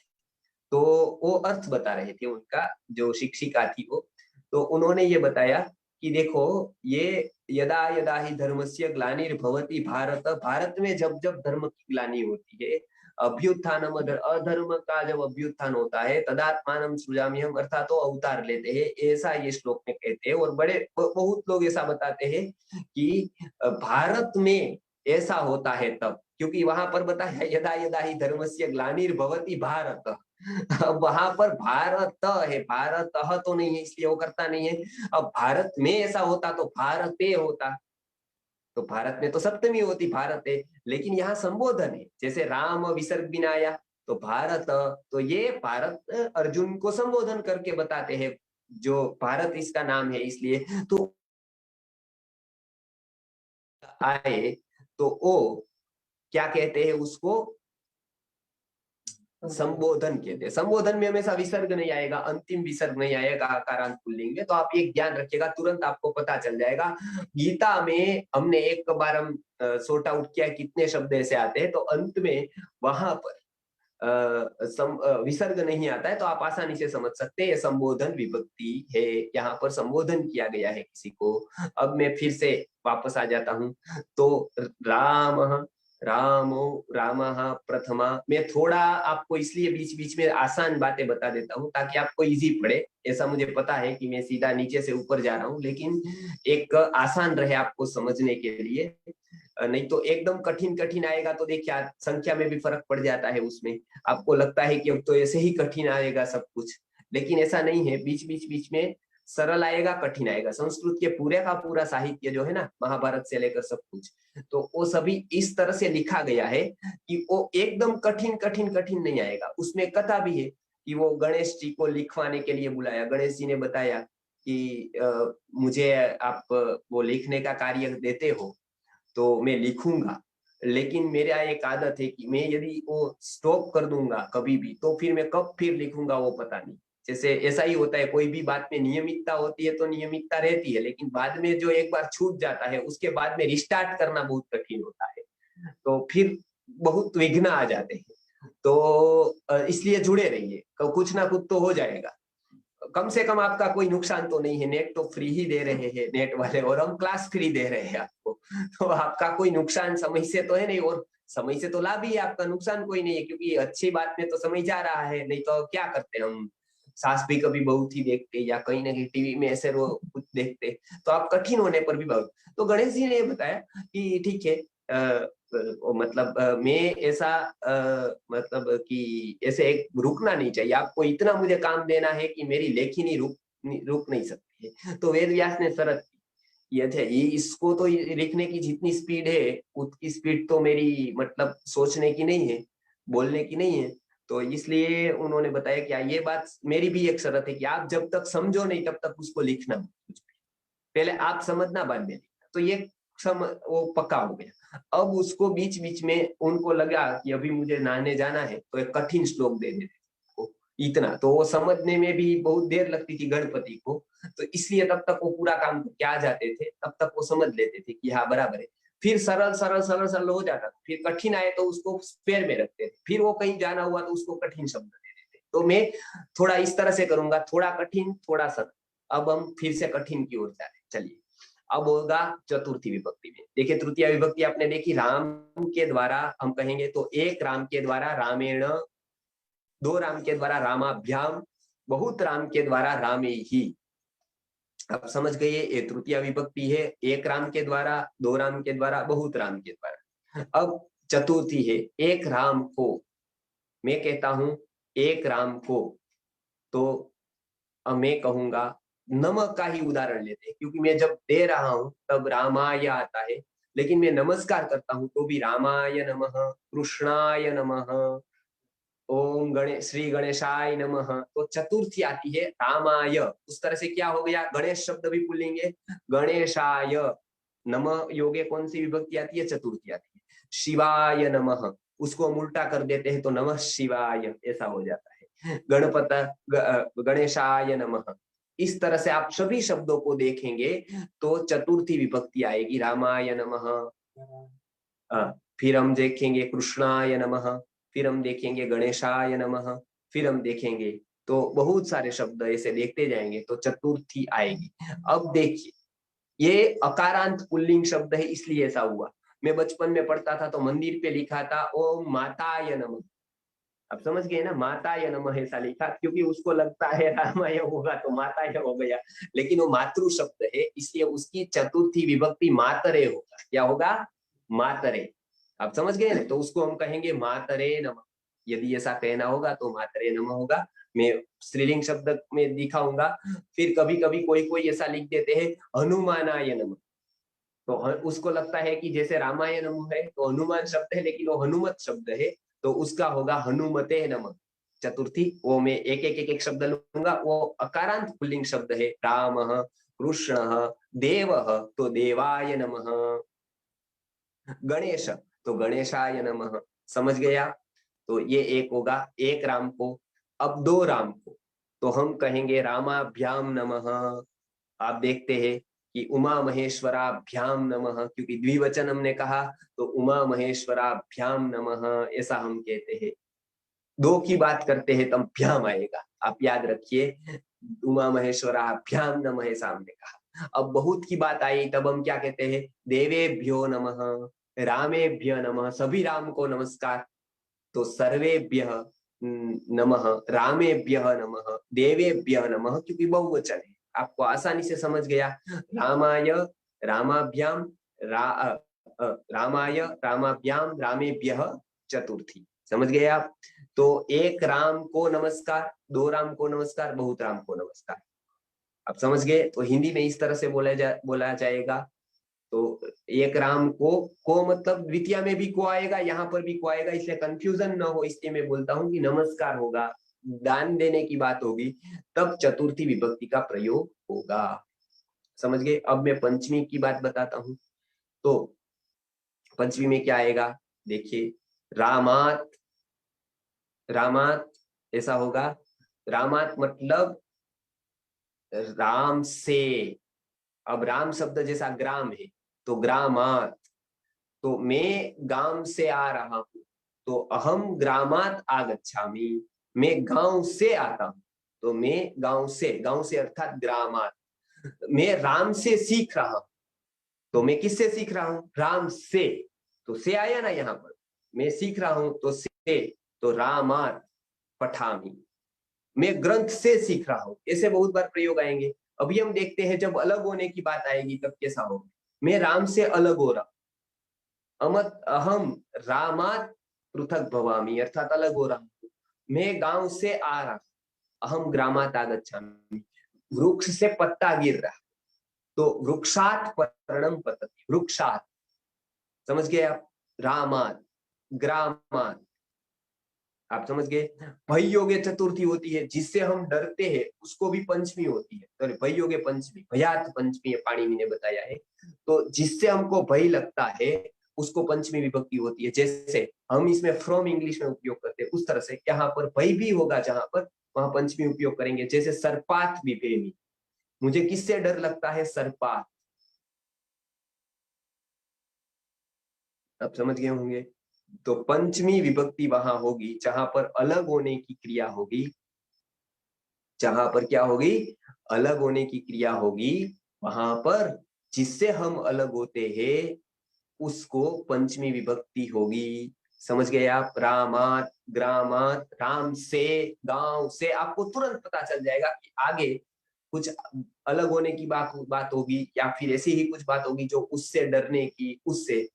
तो वो अर्थ बता रहे थे, उनका जो शिक्षिका थी वो, तो उन्होंने ये बताया कि देखो ये यदा यदा ही धर्मस्य ग्लानिर्भवति भारत, भारत में जब जब धर्म की ग्लानि होती है, अभ्युत्थानम अधर्म का जब अभ्युत्थान होता है, तदात्मानं सृजाम्यहम्, अर्थात तो अवतार लेते हैं, ऐसा ये श्लोक में कहते हैं। और बहुत लोग ऐसा बताते हैं कि भारत में ऐसा होता है तब, क्योंकि वहां पर बताया यदा यदा ही धर्मस्य ग्लानिर्भवति भारत, अब वहां पर भारत है, भारत तो नहीं है इसलिए वो करता नहीं है। अब भारत में ऐसा होता तो भारते होता, तो भारत में तो सप्तमी होती भारते, लेकिन यहाँ संबोधन है, जैसे राम विसर्ग बिनाया तो भारत, तो ये भारत अर्जुन को संबोधन करके बताते हैं, जो भारत इसका नाम है इसलिए। तो आए तो वो क्या कहते हैं, उसको संबोधन कहते हैं। संबोधन में हमेशा विसर्ग नहीं आएगा, अंतिम विसर्ग नहीं आएगा आकारांत पुल्लिंग में। तो आप एक ज्ञान रखिएगा, तुरंत आपको पता चल जाएगा। गीता में हमने एक बार हम सॉर्ट आउट किया कितने शब्द ऐसे आते हैं, तो अंत में वहां पर विसर्ग नहीं आता है, तो आप आसानी से समझ सकते हैं ये संबोधन विभक्ति है, यहाँ पर संबोधन किया गया है किसी को। अब मैं फिर से वापस आ जाता हूँ, तो राम रामो रामः प्रथमा, मैं थोड़ा आपको इसलिए बीच बीच में आसान बातें बता देता हूँ ताकि आपको इजी पड़े। ऐसा मुझे पता है कि मैं सीधा नीचे से ऊपर जा रहा हूँ, लेकिन एक आसान रहे आपको समझने के लिए। नहीं तो एकदम कठिन कठिन आएगा तो देखिए संख्या में भी फर्क पड़ जाता है, उसमें आपको लगता है कि अब तो ऐसे ही कठिन आएगा सब कुछ, लेकिन ऐसा नहीं है, बीच में सरल आएगा कठिन आएगा। संस्कृत के पूरे का पूरा साहित्य जो है ना, महाभारत से लेकर सब कुछ, तो वो सभी इस तरह से लिखा गया है कि वो एकदम कठिन कठिन कठिन नहीं आएगा। उसमें कथा भी है कि वो गणेश जी को लिखवाने के लिए बुलाया, गणेश जी ने बताया कि मुझे आप वो लिखने का कार्य देते हो तो मैं लिखूंगा, लेकिन मेरा एक आदत है कि मैं यदि वो स्टॉप कर दूंगा कभी भी तो फिर मैं कब फिर लिखूंगा वो पता नहीं। जैसे ऐसा ही होता है, कोई भी बात में नियमितता होती है तो नियमितता रहती है, लेकिन बाद में जो एक बार छूट जाता है उसके बाद में रिस्टार्ट करना बहुत कठिन होता है, तो फिर बहुत विघ्न आ जाते हैं। तो इसलिए जुड़े रहिए, कुछ ना कुछ तो हो जाएगा। कम से कम आपका कोई नुकसान तो नहीं है, नेट तो फ्री ही दे रहे हैं नेट वाले, और हम क्लास फ्री दे रहे हैं आपको, तो आपका कोई नुकसान समय से तो है नहीं, और समय से तो लाभ ही है, आपका नुकसान कोई नहीं है, क्योंकि अच्छी बात में तो समय जा रहा है। नहीं तो क्या करते हम, सास भी कभी बहुत ही देखते या कहीं ना कहीं टीवी में ऐसे कुछ देखते, तो आप कठिन होने पर भी बहुत। तो गणेश जी ने बताया कि ठीक है, मतलब मैं ऐसा मतलब कि ऐसे एक रुकना नहीं चाहिए, आपको इतना मुझे काम देना है कि मेरी लेखनी रुक नहीं सकती है। तो वेद व्यास ने शरत ये थे, ये इसको तो लिखने की जितनी स्पीड है उतनी स्पीड तो मेरी मतलब सोचने की नहीं है, बोलने की नहीं है। तो इसलिए उन्होंने बताया कि ये बात मेरी भी एक शर्त है कि आप जब तक समझो नहीं तब तक उसको लिखना, पहले आप समझना बाद में लिखना। तो ये वो पक्का हो गया। अब उसको बीच बीच में उनको लगा कि अभी मुझे नहाने जाना है, तो एक कठिन श्लोक दे देते इतना, तो वो समझने में भी बहुत देर लगती थी गणपति को, तो इसलिए तब तक वो पूरा काम क्या जाते थे, तब तक वो समझ लेते थे कि हाँ बराबर है। फिर सरल सरल सरल सरल हो जाता था, फिर कठिन आए तो उसको पैर में रखते थे, फिर वो कहीं जाना हुआ तो उसको कठिन शब्द दे देते। तो मैं थोड़ा इस तरह से करूंगा, थोड़ा कठिन थोड़ा सरल। अब हम फिर से कठिन की ओर जा रहे, चलिए अब होगा चतुर्थी विभक्ति में। देखिए तृतीय विभक्ति आपने देखी, राम के द्वारा हम कहेंगे तो एक राम के द्वारा रामेण, दो राम के द्वारा रामाभ्याम, बहुत राम के द्वारा रामे ही। अब समझ गए, ये तृतीय विभक्ति है, एक राम के द्वारा, दो राम के द्वारा, बहुत राम के द्वारा। अब चतुर्थी है, एक राम को, मैं कहता हूं एक राम को, तो अब मैं कहूंगा नमः का ही उदाहरण लेते हैं, क्योंकि मैं जब दे रहा हूं तब रामाय आता है, लेकिन मैं नमस्कार करता हूं तो भी रामाय नमः, कृष्णाय नमः, ओम श्री गणेशाय नमः। तो चतुर्थी आती है रामाय, उस तरह से क्या हो गया, गणेश शब्द भी पुल्लिंग, गणेशाय नमः योगे कौन सी विभक्ति आती है, चतुर्थी आती है। शिवाय नमः, उसको हम उल्टा कर देते हैं तो नमः शिवाय ऐसा हो जाता है। गणेशाय नमः, इस तरह से आप सभी शब्दों को देखेंगे तो चतुर्थी विभक्ति आएगी, रामाय नमः। फिर हम देखेंगे कृष्णाय नमः, फिर हम देखेंगे गणेशाय नमः, फिर हम देखेंगे, तो बहुत सारे शब्द ऐसे देखते जाएंगे तो चतुर्थी आएगी। अब देखिए ये अकारांत पुल्लिंग शब्द है, इसलिए ऐसा हुआ। मैं बचपन में पढ़ता था तो मंदिर पे लिखा था ओम माताय नमः, अब समझ गए ना, माताय नमः ऐसा लिखा, क्योंकि उसको लगता है रामाय होगा तो माताय हो गया, लेकिन वो मातृ शब्द है, इसलिए उसकी चतुर्थी विभक्ति मातरे होगा। क्या होगा, मातरे। आप समझ गए ना, तो उसको हम कहेंगे मातरे नमः। यदि ऐसा कहना होगा तो मातरे नमः होगा। मैं स्त्रीलिंग शब्द में दिखाऊंगा। फिर कभी कभी कोई कोई ऐसा लिख देते हैं हनुमानाय नमः, तो उसको लगता है कि जैसे रामाय नमः है तो हनुमान शब्द है, लेकिन वो हनुमत शब्द है, तो उसका होगा हनुमते नमः। चतुर्थी वो मैं एक शब्द लूंगा, वो अकारांत पुल्लिंग शब्द है, रामः, कृष्णः, देवः तो देवाय नमः, गणेश तो गणेशाय नमः। समझ गया, तो ये एक होगा एक राम को। अब दो राम को तो हम कहेंगे रामाभ्याम नमः। आप देखते हैं कि उमा महेश्वराभ्याम नमः, क्योंकि द्विवचन हमने कहा तो उमा महेश्वराभ्याम नमः ऐसा हम कहते हैं। दो की बात करते हैं तब भ्याम आएगा, आप याद रखिए, उमा महेश्वराभ्याम नमः ऐसा हमने कहा। अब बहुत की बात आई तब हम क्या कहते हैं, देवेभ्यो नमः, रामेभ्य नमः, सभी राम को नमस्कार, तो सर्वेभ्यः नमः, रामेभ्यः नमः, देवेभ्यः नमः, क्योंकि बहुवचन है। आपको आसानी से समझ गया, रामाय, रामाभ्याम, रामाय रामाभ्याम रामेभ्यः चतुर्थी। समझ गए आप? तो एक राम को नमस्कार, दो राम को नमस्कार, बहुत राम को नमस्कार। आप समझ गए? तो हिंदी में इस तरह से बोला जाएगा। तो एक राम को मतलब द्वितीय में भी को आएगा, यहाँ पर भी को आएगा, इसलिए कंफ्यूजन न हो इसलिए मैं बोलता हूँ कि नमस्कार होगा, दान देने की बात होगी, तब चतुर्थी विभक्ति का प्रयोग होगा। समझ गए? अब मैं पंचमी की बात बताता हूँ। तो पंचमी में क्या आएगा? देखिए, रामात, रामात ऐसा होगा। रामात मतलब राम से। अब राम शब्द जैसा ग्राम है, तो ग्रामात, तो मैं गांव से आ रहा हूं, तो अहम ग्रामात आगच्छामि, मैं गांव से आता हूं, तो मैं गांव से अर्थात ग्रामात। मैं राम से सीख रहा हूं, तो मैं किससे सीख रहा हूं? राम से। तो से आया ना यहाँ पर, मैं सीख रहा हूं तो से, तो रामात पठामी, मैं ग्रंथ से सीख रहा हूं। ऐसे बहुत बार प्रयोग आएंगे। अभी हम देखते हैं जब अलग होने की बात आएगी तब कैसा होगा। मैं राम से अलग हो रहा, अमत अहम रामात पृथक भवामी, अर्थात अलग हो रहा हूं। मैं गांव से आ रहा, अहम ग्रामात आगच्छामि, वृक्ष से पत्ता गिर रहा, तो वृक्षात पर्णम पतति, वृक्षात। समझ गए आप? रामात, ग्रामात, आप समझ गए? भययोगे चतुर्थी होती है, जिससे हम डरते हैं उसको भी पंचमी होती है। सॉरी, भययोगे पंचमी, भयात पंचमी पाणिनि ने बताया है। तो जिससे हमको भय लगता है उसको पंचमी विभक्ति होती है। जैसे हम इसमें फ्रॉम इंग्लिश में उपयोग करते हैं, उस तरह से यहाँ पर भय भी होगा, जहां पर वहां पंचमी उपयोग करेंगे। जैसे सर्पात विभेमि, मुझे किससे डर लगता है? सर्पात। आप समझ गए होंगे? तो पंचमी विभक्ति वहां होगी जहां पर अलग होने की क्रिया होगी, जहां पर क्या होगी? अलग होने की क्रिया होगी। वहां पर जिससे हम अलग होते हैं उसको पंचमी विभक्ति होगी। समझ गए आप? रामात, ग्रामात, राम से, गांव से, आपको तुरंत पता चल जाएगा कि आगे कुछ अलग होने की बात होगी, या फिर ऐसी ही कुछ बात होगी जो उससे डरने की, उससे।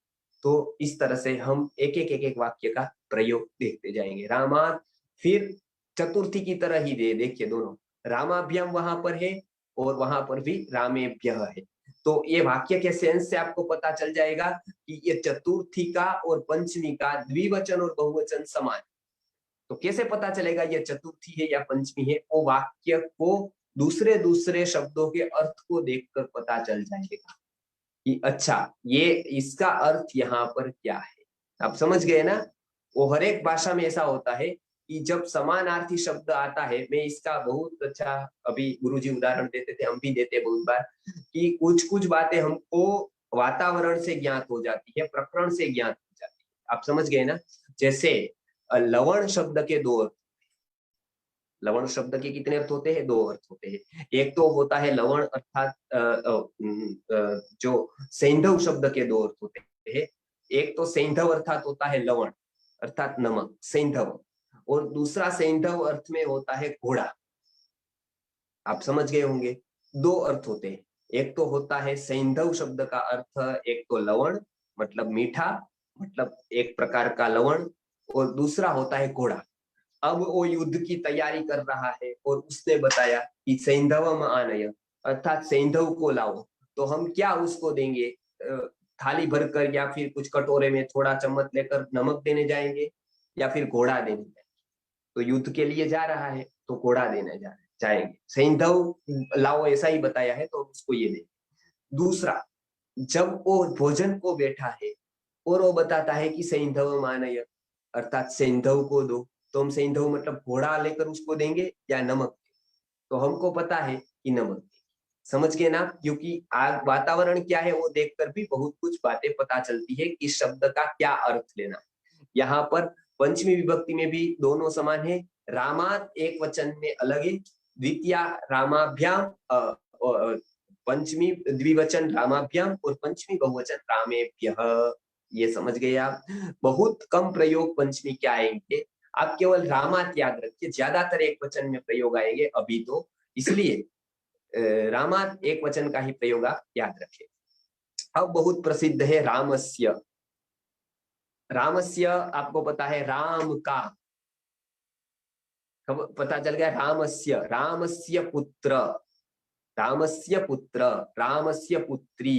तो इस तरह से हम एक एक वाक्य का प्रयोग देखते जाएंगे। रामात, फिर चतुर्थी की तरह ही देखिए दोनों, रामाभ्याम वहां पर है और वहां पर भी रामेभ्यः है। तो ये वाक्य के सेंस से आपको पता चल जाएगा कि ये चतुर्थी का और पंचमी का द्विवचन और बहुवचन समान। तो कैसे पता चलेगा ये चतुर्थी है या पंचमी है? वो वाक्य को दूसरे शब्दों के अर्थ को देखकर पता चल जाएगा कि अच्छा ये इसका अर्थ यहाँ पर क्या है। आप समझ गए ना? वो हर एक भाषा में ऐसा होता है कि जब समानार्थी शब्द आता है, मैं इसका बहुत अच्छा, अभी गुरुजी उदाहरण देते थे, हम भी देते बहुत बार, कि कुछ बातें हमको वातावरण से ज्ञात हो जाती है, प्रकरण से ज्ञात हो जाती है। आप समझ गए ना? जैसे लवण शब्द के दो अर्थ, लवण शब्द के कितने अर्थ होते हैं? दो अर्थ होते हैं। एक तो होता है लवण अर्थात जो सैंधव शब्द के दो अर्थ होते हैं। एक तो सैंधव अर्थात होता है लवण अर्थात नमक, सैंधव, और दूसरा सैंधव अर्थ में होता है घोड़ा। आप समझ गए होंगे? दो अर्थ होते हैं। एक तो होता है सैंधव शब्द का अर्थ, एक तो लवण मतलब मीठा, मतलब एक प्रकार का लवण, और दूसरा होता है घोड़ा। अब वो युद्ध की तैयारी कर रहा है और उसने बताया कि सैंधवम आनय, अर्थात सैंधव को लाओ। तो हम क्या उसको देंगे? थाली भरकर, या फिर कुछ कटोरे में थोड़ा चम्मच लेकर नमक देने जाएंगे, या फिर घोड़ा देने जाएंगे? तो युद्ध के लिए जा रहा है तो घोड़ा देने जाएंगे। सैंधव लाओ ऐसा ही बताया है तो उसको ये दे। दूसरा, जब वो भोजन को बैठा है और वो बताता है कि सैंधव मानय, अर्थात सैंधव को दो, तो हम सैंधव मतलब घोड़ा लेकर उसको देंगे या नमक? तो हमको पता है कि नमक। समझ गए ना? क्योंकि वातावरण क्या है वो देखकर भी बहुत कुछ बातें पता चलती है कि शब्द का क्या अर्थ लेना है। यहाँ पर पंचमी विभक्ति में भी दोनों समान है। रामात एक वचन में अलग है, द्वितीय रामाभ्याम, पंचमी द्विवचन रामाभ्याम और पंचमी बहुवचन रामेभ्यः। ये समझ गए आप? बहुत कम प्रयोग पंचमी के आएंगे, आप केवल रामात याद रखिए, ज्यादातर एक वचन में प्रयोग आएंगे अभी तो, इसलिए रामात एक वचन का ही प्रयोग आप याद रखें। अब बहुत प्रसिद्ध है रामस्य। रामस्य आपको पता है राम का, पता चल गया। रामस्य, रामस्य पुत्र, रामस्य पुत्र, रामस्य पुत्री,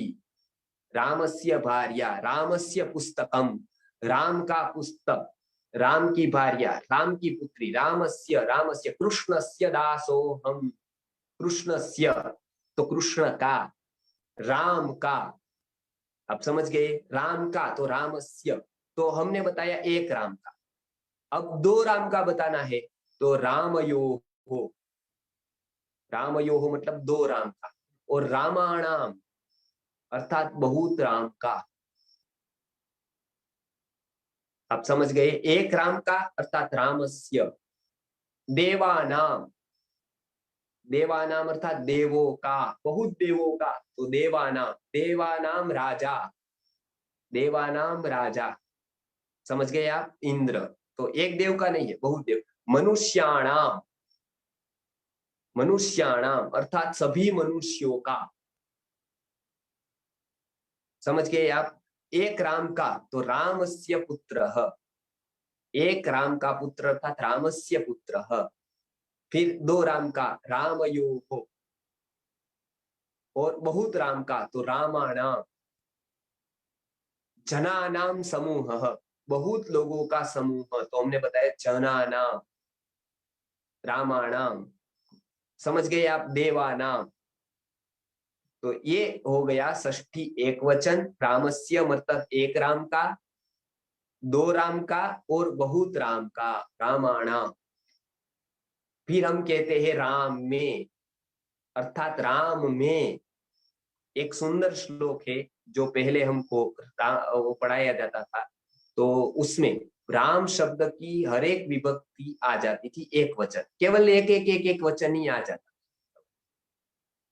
रामस्य भार्या, रामस्य पुस्तकम, राम का पुस्तक, राम की भार्या, राम की पुत्री, रामस्य, रामस्य, कृष्णस्य दासोहम, कृष्णस्य तो कृष्ण का, राम का, आप समझ गए, राम का तो रामस्य, तो हमने बताया एक राम का। अब दो राम का बताना है तो रामयोः, रामयोः मतलब दो राम का, और रामाणाम अर्थात बहुत राम का। आप समझ गए, एक राम का अर्थात रामस्य। देवानाम, देवानाम अर्थात देवों का, बहुत देवों का, तो देवानाम, देवानाम राजा, देवानाम राजा, समझ गए आप। इंद्र तो एक देव का नहीं है, बहुत देव। मनुष्याणाम, मनुष्याणाम अर्थात सभी मनुष्यों का, समझ गए आप। एक राम का तो रामस्य पुत्रः, एक राम का पुत्र अर्थात रामस्य पुत्रः। फिर दो राम का रामयोः, और बहुत राम का तो रामाणाम। जनानाम समूहः, बहुत लोगों का समूह, तो हमने बताया जनानाम, रामाणाम, समझ गए आप। देवानाम, तो ये हो गया षष्ठी एक वचन। रामस्य मतलब एक राम का, दो राम का और बहुत राम का, रामाणाम। फिर हम कहते हैं राम में, अर्थात राम में। एक सुंदर श्लोक है जो पहले हमको वो पढ़ाया जाता था, तो उसमें राम शब्द की हर एक विभक्ति आ जाती थी एक वचन, केवल एक वचन ही आ जाता।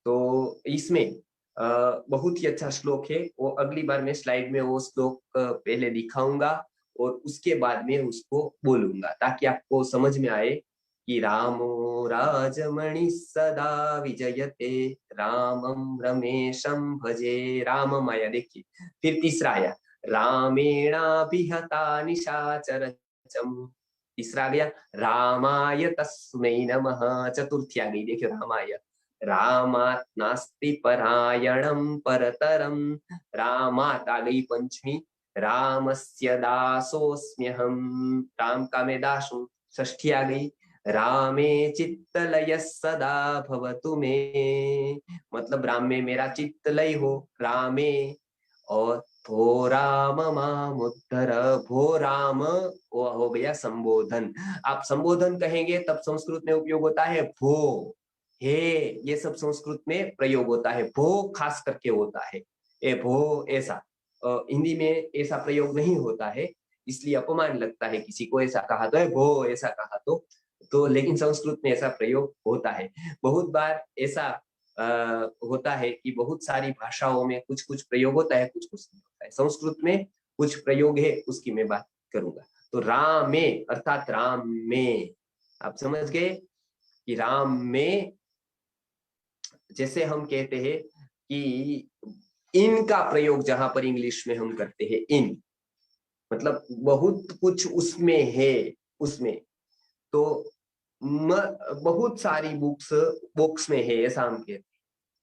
तो इसमें बहुत ही अच्छा श्लोक है, वो अगली बार मैं स्लाइड में वो श्लोक पहले दिखाऊंगा और उसके बाद में उसको बोलूंगा, ताकि आपको समझ में आए कि रामो राजमणि सदा विजयते, रामम रमेशम भजे राम माया। देखिए फिर तीसरा आया, रामेणाभिहता निशाचर, तीसरा गया रामाय तस्मै नमः, चतुर्थी आ गई। देखिए रामाय, रामात् नास्ति परायणं परतरं, रामात् आ गई पंचमी, रामस्य दासोऽस्म्यहं, राम का मैं दास हूं। षष्ठी आ गई, रामे चित्तलय सदा भवतु मे, मतलब राम में मेरा चित्तलय हो, रामे। और भो राम मामुद्धर, भो राम वो हो गया संबोधन। आप संबोधन कहेंगे तब संस्कृत में उपयोग होता है भो, हे, ये सब संस्कृत में प्रयोग होता है। भो खास करके होता है, ए भो ऐसा। हिंदी में ऐसा प्रयोग नहीं होता है, इसलिए अपमान लगता है किसी को ऐसा कहा तो है भो, ऐसा कहा तो लेकिन संस्कृत में ऐसा प्रयोग होता है। बहुत बार ऐसा होता है कि बहुत सारी भाषाओं में कुछ कुछ प्रयोग होता है, कुछ कुछ नहीं होता है। संस्कृत में कुछ प्रयोग है, उसकी मैं बात करूंगा। तो राम में अर्थात राम में, आप समझ गए कि राम में, जैसे हम कहते हैं कि इन का प्रयोग जहां पर इंग्लिश में हम करते हैं, इन मतलब बहुत कुछ उसमें है, उसमें तो बहुत सारी बुक्स में है, ऐसा हम कहते हैं।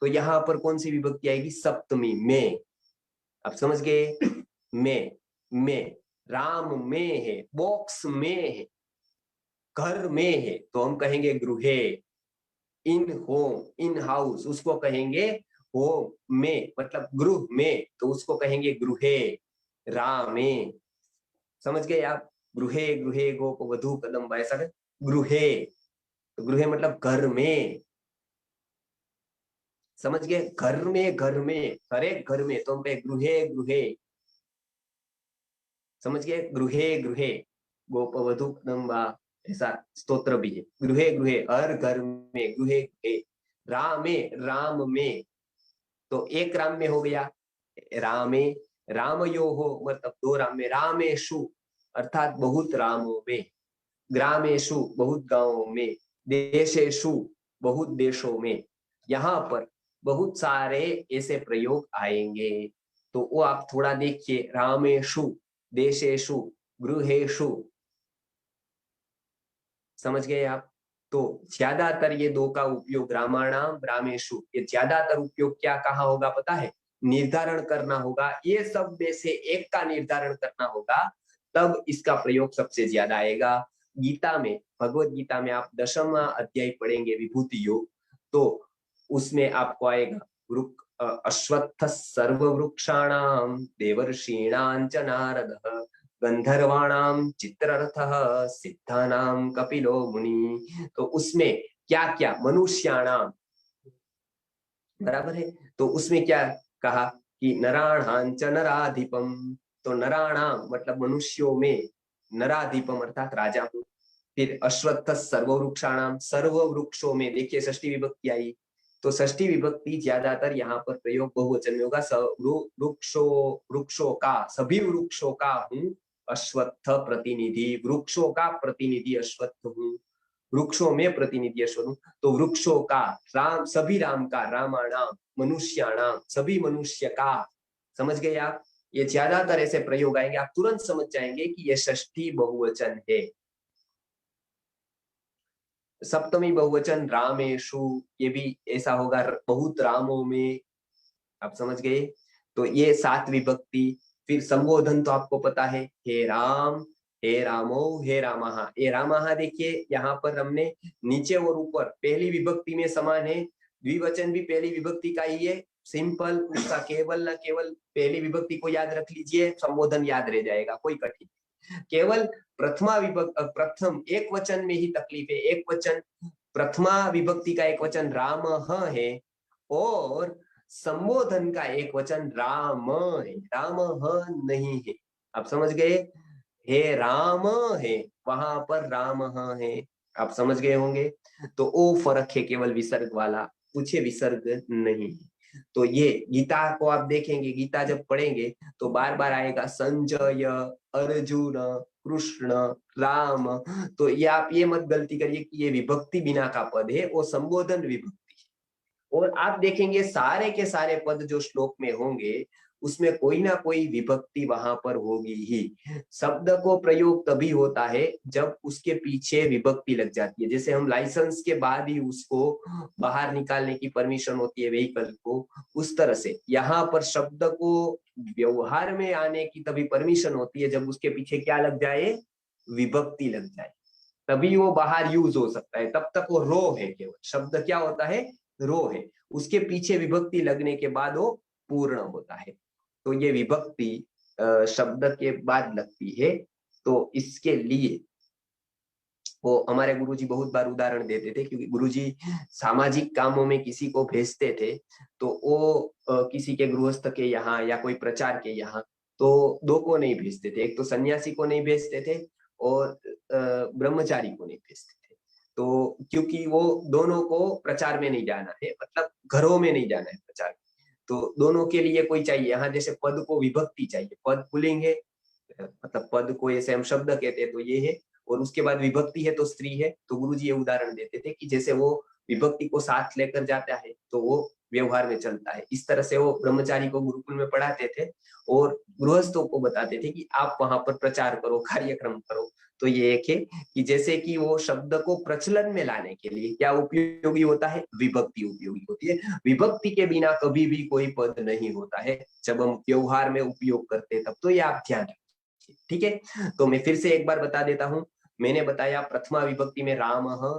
तो यहाँ पर कौन सी विभक्ति आएगी, सप्तमी में। आप समझ गए, में राम में है, बॉक्स में है, घर में है तो हम कहेंगे गृहे। इन होम, इन हाउस उसको कहेंगे होम में, मतलब गृह में तो उसको कहेंगे गृहे, रामे। समझ गए आप। गृहे, गृहे गोप वधु कदम, ऐसा गृहे, तो गृहे मतलब घर में, समझ गए। घर में, घर में, हर एक घर में तो हम कहे गृहे, गृहे, समझ गए। गृहे, गृहे गोप वधु कदम्बा, ऐसा स्तोत्र भी है। गृहे, गृहे हर घर में, गृहे गृहे। रामे, राम में, तो एक राम में हो गया रामे। रामयोः मतलब दो राम में। रामेषु अर्थात बहुत रामों में, ग्रामेषु बहुत गांवों में, देशेषु बहुत देशों में। यहाँ पर बहुत सारे ऐसे प्रयोग आएंगे। तो वो आप थोड़ा देखिए, रामेषु, देशेषु, गृहेषु, समझ गए आप। तो ज्यादातर ये दो का उपयोग रामाणाम, रामेषु, ये ज्यादातर उपयोग क्या कहाँ होगा पता है? निर्धारण करना होगा, ये सब में से एक का निर्धारण करना होगा, तब इसका प्रयोग सबसे ज्यादा आएगा। गीता में, भगवत गीता में आप 10वां अध्याय पढ़ेंगे विभूति योग, तो उसमें आपको आएगा अश्वत्थ सर्ववृक्षाणाम देवर्षीणां च नारदः गंधर्वाणाम चित्ररथः सिद्धानाम कपिलो मुनि। तो उसमें क्या क्या, मनुष्याणाम, बराबर है, तो उसमें क्या कहा कि नराणां च नराधिपम, तो नराणाम मतलब मनुष्यों में, नराधिपम अर्थात राजा हूँ। फिर अश्वत्थ सर्ववृक्षाणाम, सर्व वृक्षों में, देखिए षष्ठी विभक्ति आई, तो षष्ठी विभक्ति ज्यादातर यहाँ पर प्रयोग बहुवचन में होगा। वृक्षों, वृक्षों का, सभी वृक्षों का हूँ अश्वत्थ प्रतिनिधि, वृक्षों का प्रतिनिधि अश्वत्थ हूँ, वृक्षों में प्रतिनिधि अश्वत्थ हूँ। तो वृक्षों का, राम, सभी राम का, रामाणाम, मनुष्याणाम, सभी मनुष्य का, समझ गए आप। ये ज्यादातर ऐसे प्रयोग आएंगे, आप तुरंत समझ जाएंगे कि ये षष्ठी बहुवचन है। सप्तमी बहुवचन रामेषु, ये भी ऐसा होगा, बहुत रामों में, आप समझ गए। तो ये 7 विभक्ति। फिर संबोधन तो आपको पता है, हे राम, हे रामो, हे रामः। ये रामः देखिए यहाँ पर हमने नीचे और ऊपर पहली विभक्ति में समान है, द्विवचन भी पहली विभक्ति का ही है, सिंपल, उसका केवल न केवल पहली विभक्ति को याद रख लीजिए, संबोधन याद रह जाएगा, कोई कठिन। केवल प्रथमा विभक्ति, प्रथम एक वचन में ही तकलीफ है, एक वचन, प्रथमा विभक्ति का एक वचन रामः है और संबोधन का एक वचन राम है, रामः नहीं है। आप समझ गए, हे राम है, वहां पर रामः है, आप समझ गए होंगे। तो वो फर्क है केवल विसर्ग वाला, कुछ विसर्ग नहीं। तो ये गीता को आप देखेंगे, गीता जब पढ़ेंगे तो बार बार आएगा संजय, अर्जुन, कृष्ण, राम। तो ये आप ये मत गलती करिए कि ये विभक्ति बिना का पद है, वो संबोधन विभक्ति है। और आप देखेंगे सारे के सारे पद जो श्लोक में होंगे उसमें कोई ना कोई विभक्ति वहां पर होगी ही। शब्द को प्रयोग तभी होता है जब उसके पीछे विभक्ति लग जाती है। जैसे हम लाइसेंस के बाद ही उसको बाहर निकालने की परमिशन होती है व्हीकल को, उस तरह से यहाँ पर शब्द को व्यवहार में आने की तभी परमिशन होती है जब उसके पीछे क्या लग जाए, विभक्ति लग जाए, तभी वो बाहर यूज हो सकता है। तब तक वो रो है, केवल शब्द क्या होता है, रो है, उसके पीछे विभक्ति लगने के बाद वो पूर्ण होता है। तो ये विभक्ति शब्द के बाद लगती है। तो इसके लिए वो हमारे गुरुजी बहुत बार उदाहरण देते थे, क्योंकि गुरुजी सामाजिक कामों में किसी को भेजते थे तो वो किसी के गृहस्थ के यहाँ या कोई प्रचार के यहाँ, तो दो को नहीं भेजते थे, एक तो सन्यासी को नहीं भेजते थे और ब्रह्मचारी को नहीं भेजते थे। तो क्योंकि वो दोनों को प्रचार में नहीं जाना है, मतलब घरों में नहीं जाना है प्रचार, तो दोनों के लिए कोई चाहिए। यहाँ जैसे पद को विभक्ति चाहिए, पद पुल्लिंग है, मतलब पद को ऐसे हम शब्द कहते हैं तो ये है, और उसके बाद विभक्ति है तो स्त्री है। तो गुरुजी ये उदाहरण देते थे कि जैसे वो विभक्ति को साथ लेकर जाता है तो वो व्यवहार में चलता है। इस तरह से वो ब्रह्मचारी को गुरुकुल में पढ़ाते थे और गृहस्थों को बताते थे कि आप वहां पर प्रचार करो, कार्यक्रम करो। तो ये एक है कि जैसे कि वो शब्द को प्रचलन में लाने के लिए क्या उपयोगी होता है, विभक्ति उपयोगी होती है। विभक्ति के बिना कभी भी कोई पद नहीं होता है, जब हम व्यवहार में उपयोग करते हैं तब। तो ये आप ध्यान रखिए, ठीक है। तो मैं फिर से एक बार बता देता हूँ, मैंने बताया प्रथमा विभक्ति में रामः,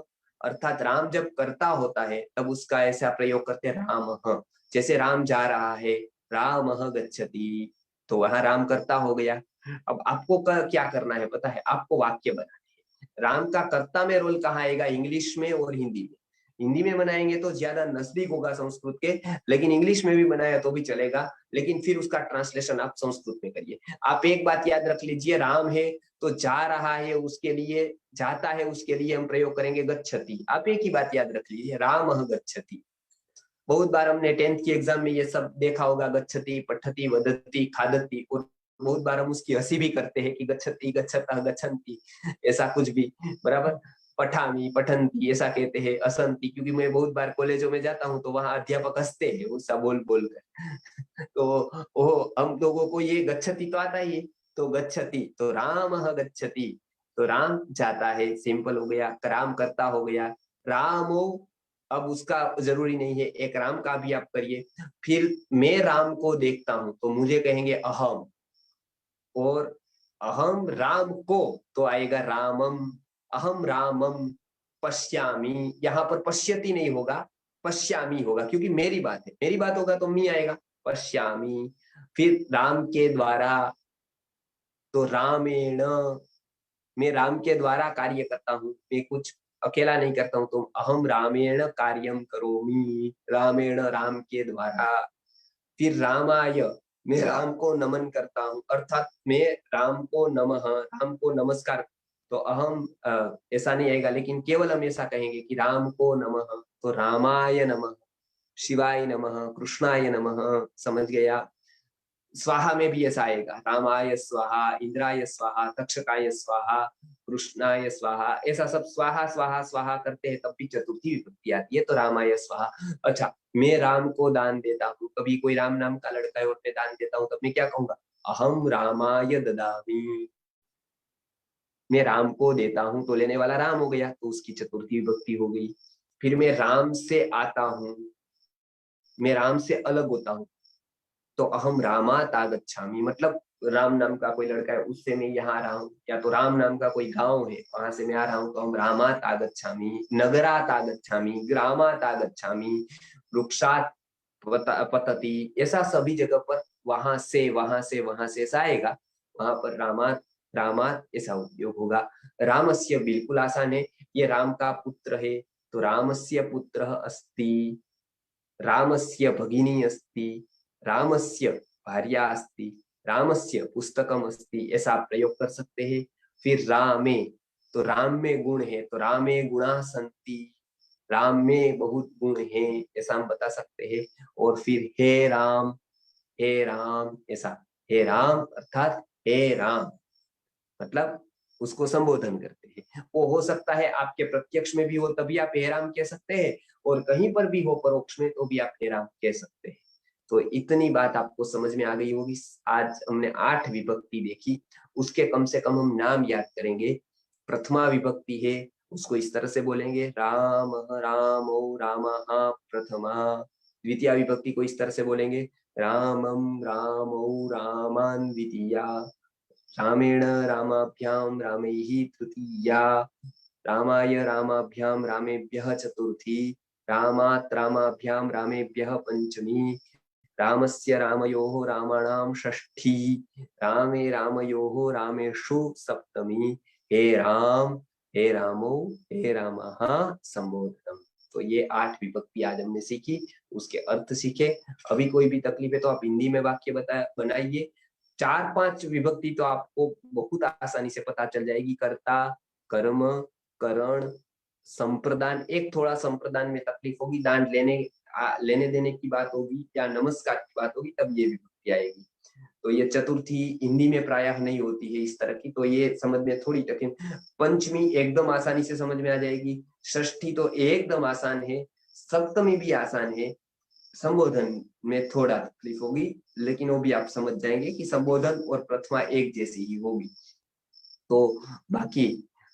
अर्थात राम जब करता होता है तब उसका ऐसा प्रयोग करते हैं रामः। जैसे राम जा रहा है, रामः गच्छति, तो वहां राम करता हो गया। अब आपको क्या करना है पता है, आपको वाक्य बनाने हैं। राम का कर्ता में रोल कहाँ आएगा, इंग्लिश में और हिंदी में। हिंदी में बनाएंगे तो ज्यादा नजदीक होगा संस्कृत के, लेकिन इंग्लिश में भी बनाया तो भी चलेगा, लेकिन फिर उसका ट्रांसलेशन आप संस्कृत में करिए। आप एक बात याद रख लीजिए, राम है तो जा रहा है, उसके लिए जाता है, उसके लिए हम प्रयोग करेंगे गच्छति। आप एक ही बात याद रख लीजिए, रामः गच्छति। बहुत बार हमने 10th की एग्जाम में ये सब देखा होगा, गच्छति, पठति, वदति, खादति, और बहुत बार हम उसकी हंसी भी करते हैं कि गच्छति, गच्छतः, गच्छन्ति, ऐसा कुछ भी, बराबर। पठामी, पठंती ऐसा कहते हैं, असंती, क्योंकि मैं बहुत बार कॉलेजों में जाता हूँ तो वहां अध्यापक हंसते हैं उसका बोल बोल कर तो वो हम लोगों को ये गच्छति तो आता ही है, तो गच्छति तो राम गच्छति, तो राम जाता है, सिंपल हो गया। राम करता हो गया, रामो, अब उसका जरूरी नहीं है, एक राम का भी आप करिए। फिर मैं राम को देखता हूं तो मुझे कहेंगे अहम, और अहम राम को तो आएगा रामम, अहम रामम पश्यामी। यहाँ पर पश्यति नहीं होगा, पश्यामी होगा, क्योंकि मेरी बात है, मेरी बात होगा तो मी आएगा, पश्यामी। फिर राम के द्वारा तो रामेण, मैं राम के द्वारा कार्य करता हूँ, मैं कुछ अकेला नहीं करता हूँ, तो अहम रामेण कार्यम करोमि, रामेण राम के द्वारा। फिर रामाय, मैं राम को नमन करता हूँ, अर्थात मैं राम को नमः, राम को नमस्कार, तो अहम ऐसा नहीं आएगा, लेकिन केवल हम ऐसा कहेंगे कि राम को नमः, तो रामाय नमः, शिवाय नमः, कृष्णाय नमः, समझ गया। स्वाहा में भी ऐसा आएगा, रामाय स्वाहा, इंद्राय स्वाहा, तक्षकाय स्वाहा, कृष्णाय स्वाहा, ऐसा सब स्वाहा स्वाहा स्वाहा करते हैं, तब भी चतुर्थी विभक्ति आती है, तो रामाय स्वाहा। अच्छा, मैं राम को दान देता हूँ, कभी कोई राम नाम का लड़का है और मैं दान देता हूँ, तब मैं क्या कहूंगा, अहम रामाय ददामि, मैं राम को देता हूँ, तो लेने वाला राम हो गया, तो उसकी चतुर्थी विभक्ति हो गई। फिर मैं राम से आता हूँ, मैं राम से अलग होता हूँ, तो अहम रामात आगच्छामि, मतलब राम नाम का कोई लड़का है उससे मैं यहाँ आ रहा हूँ, या तो राम नाम का कोई गांव है वहां से मैं आ रहा हूँ, तो हम रामात आगच्छामि, नगरात आगच्छामि, ग्रामात आगच्छामि, वृक्षात पतति, ऐसा सभी जगह पर वहां से वहां से वहां से ऐसा आएगा, वहां पर रामात रामात ऐसा उपयोग होगा। रामस्य बिल्कुल आसान है, ये राम का पुत्र है, तो रामस्य पुत्र अस्ति, रामस्य भगिनी अस्ति, रामस्य भार्या अस्ति, रामस्य पुस्तकम अस्ति, ऐसा आप प्रयोग कर सकते हैं। फिर रामे, तो राम में गुण है, तो रामे गुणा सन्ति, राम में बहुत गुण हैं, ऐसा हम बता सकते हैं। और फिर हे राम, हे राम, ऐसा, हे राम अर्थात हे राम, मतलब उसको संबोधन करते हैं। वो हो सकता है आपके प्रत्यक्ष में भी हो तभी आप हे राम कह सकते हैं, और कहीं पर भी हो परोक्ष में तो भी आप हे राम कह सकते हैं। तो इतनी बात आपको समझ में आ गई होगी। आज हमने 8 विभक्ति देखी, उसके कम से कम हम नाम याद करेंगे। प्रथमा विभक्ति है, उसको इस तरह से बोलेंगे, राम रामो रामः प्रथमा। द्वितीय विभक्ति को इस तरह से बोलेंगे, रामम रामो रामान द्वितीया, रामेण रामाभ्याम रामैः तृतीया, रामाय रामाभ्याम रामेभ्यः चतुर्थी, रामात् रामाभ्याम रामेभ्यः पंचमी, रामस्य रामयोः रामाणां षष्ठी, रामे रामयोः रामेषु सप्तमी, हे राम, हे रामो, हे रामः संबोधनम। तो ये 8 विभक्ति आज हमने सीखी, उसके अर्थ सीखे। अभी कोई भी तकलीफ है तो आप हिंदी में वाक्य बनाइए। 4-5 विभक्ति तो आपको बहुत आसानी से पता चल जाएगी, कर्ता, कर्म, करण, संप्रदान, एक थोड़ा संप्रदान में तकलीफ होगी, दान लेने देने की बात होगी या नमस्कार की बात होगी, तब ये विभक्ति आएगी। तो ये चतुर्थी हिंदी में प्रायः नहीं होती है इस तरह की, तो ये समझ में थोड़ी कठिन। पंचमी एकदम आसानी से समझ में आ जाएगी, षष्ठी तो एकदम आसान है, सप्तमी भी आसान है, संबोधन में थोड़ा तकलीफ होगी, लेकिन वो भी आप समझ जाएंगे कि संबोधन और प्रथमा एक जैसी ही होगी। तो बाकी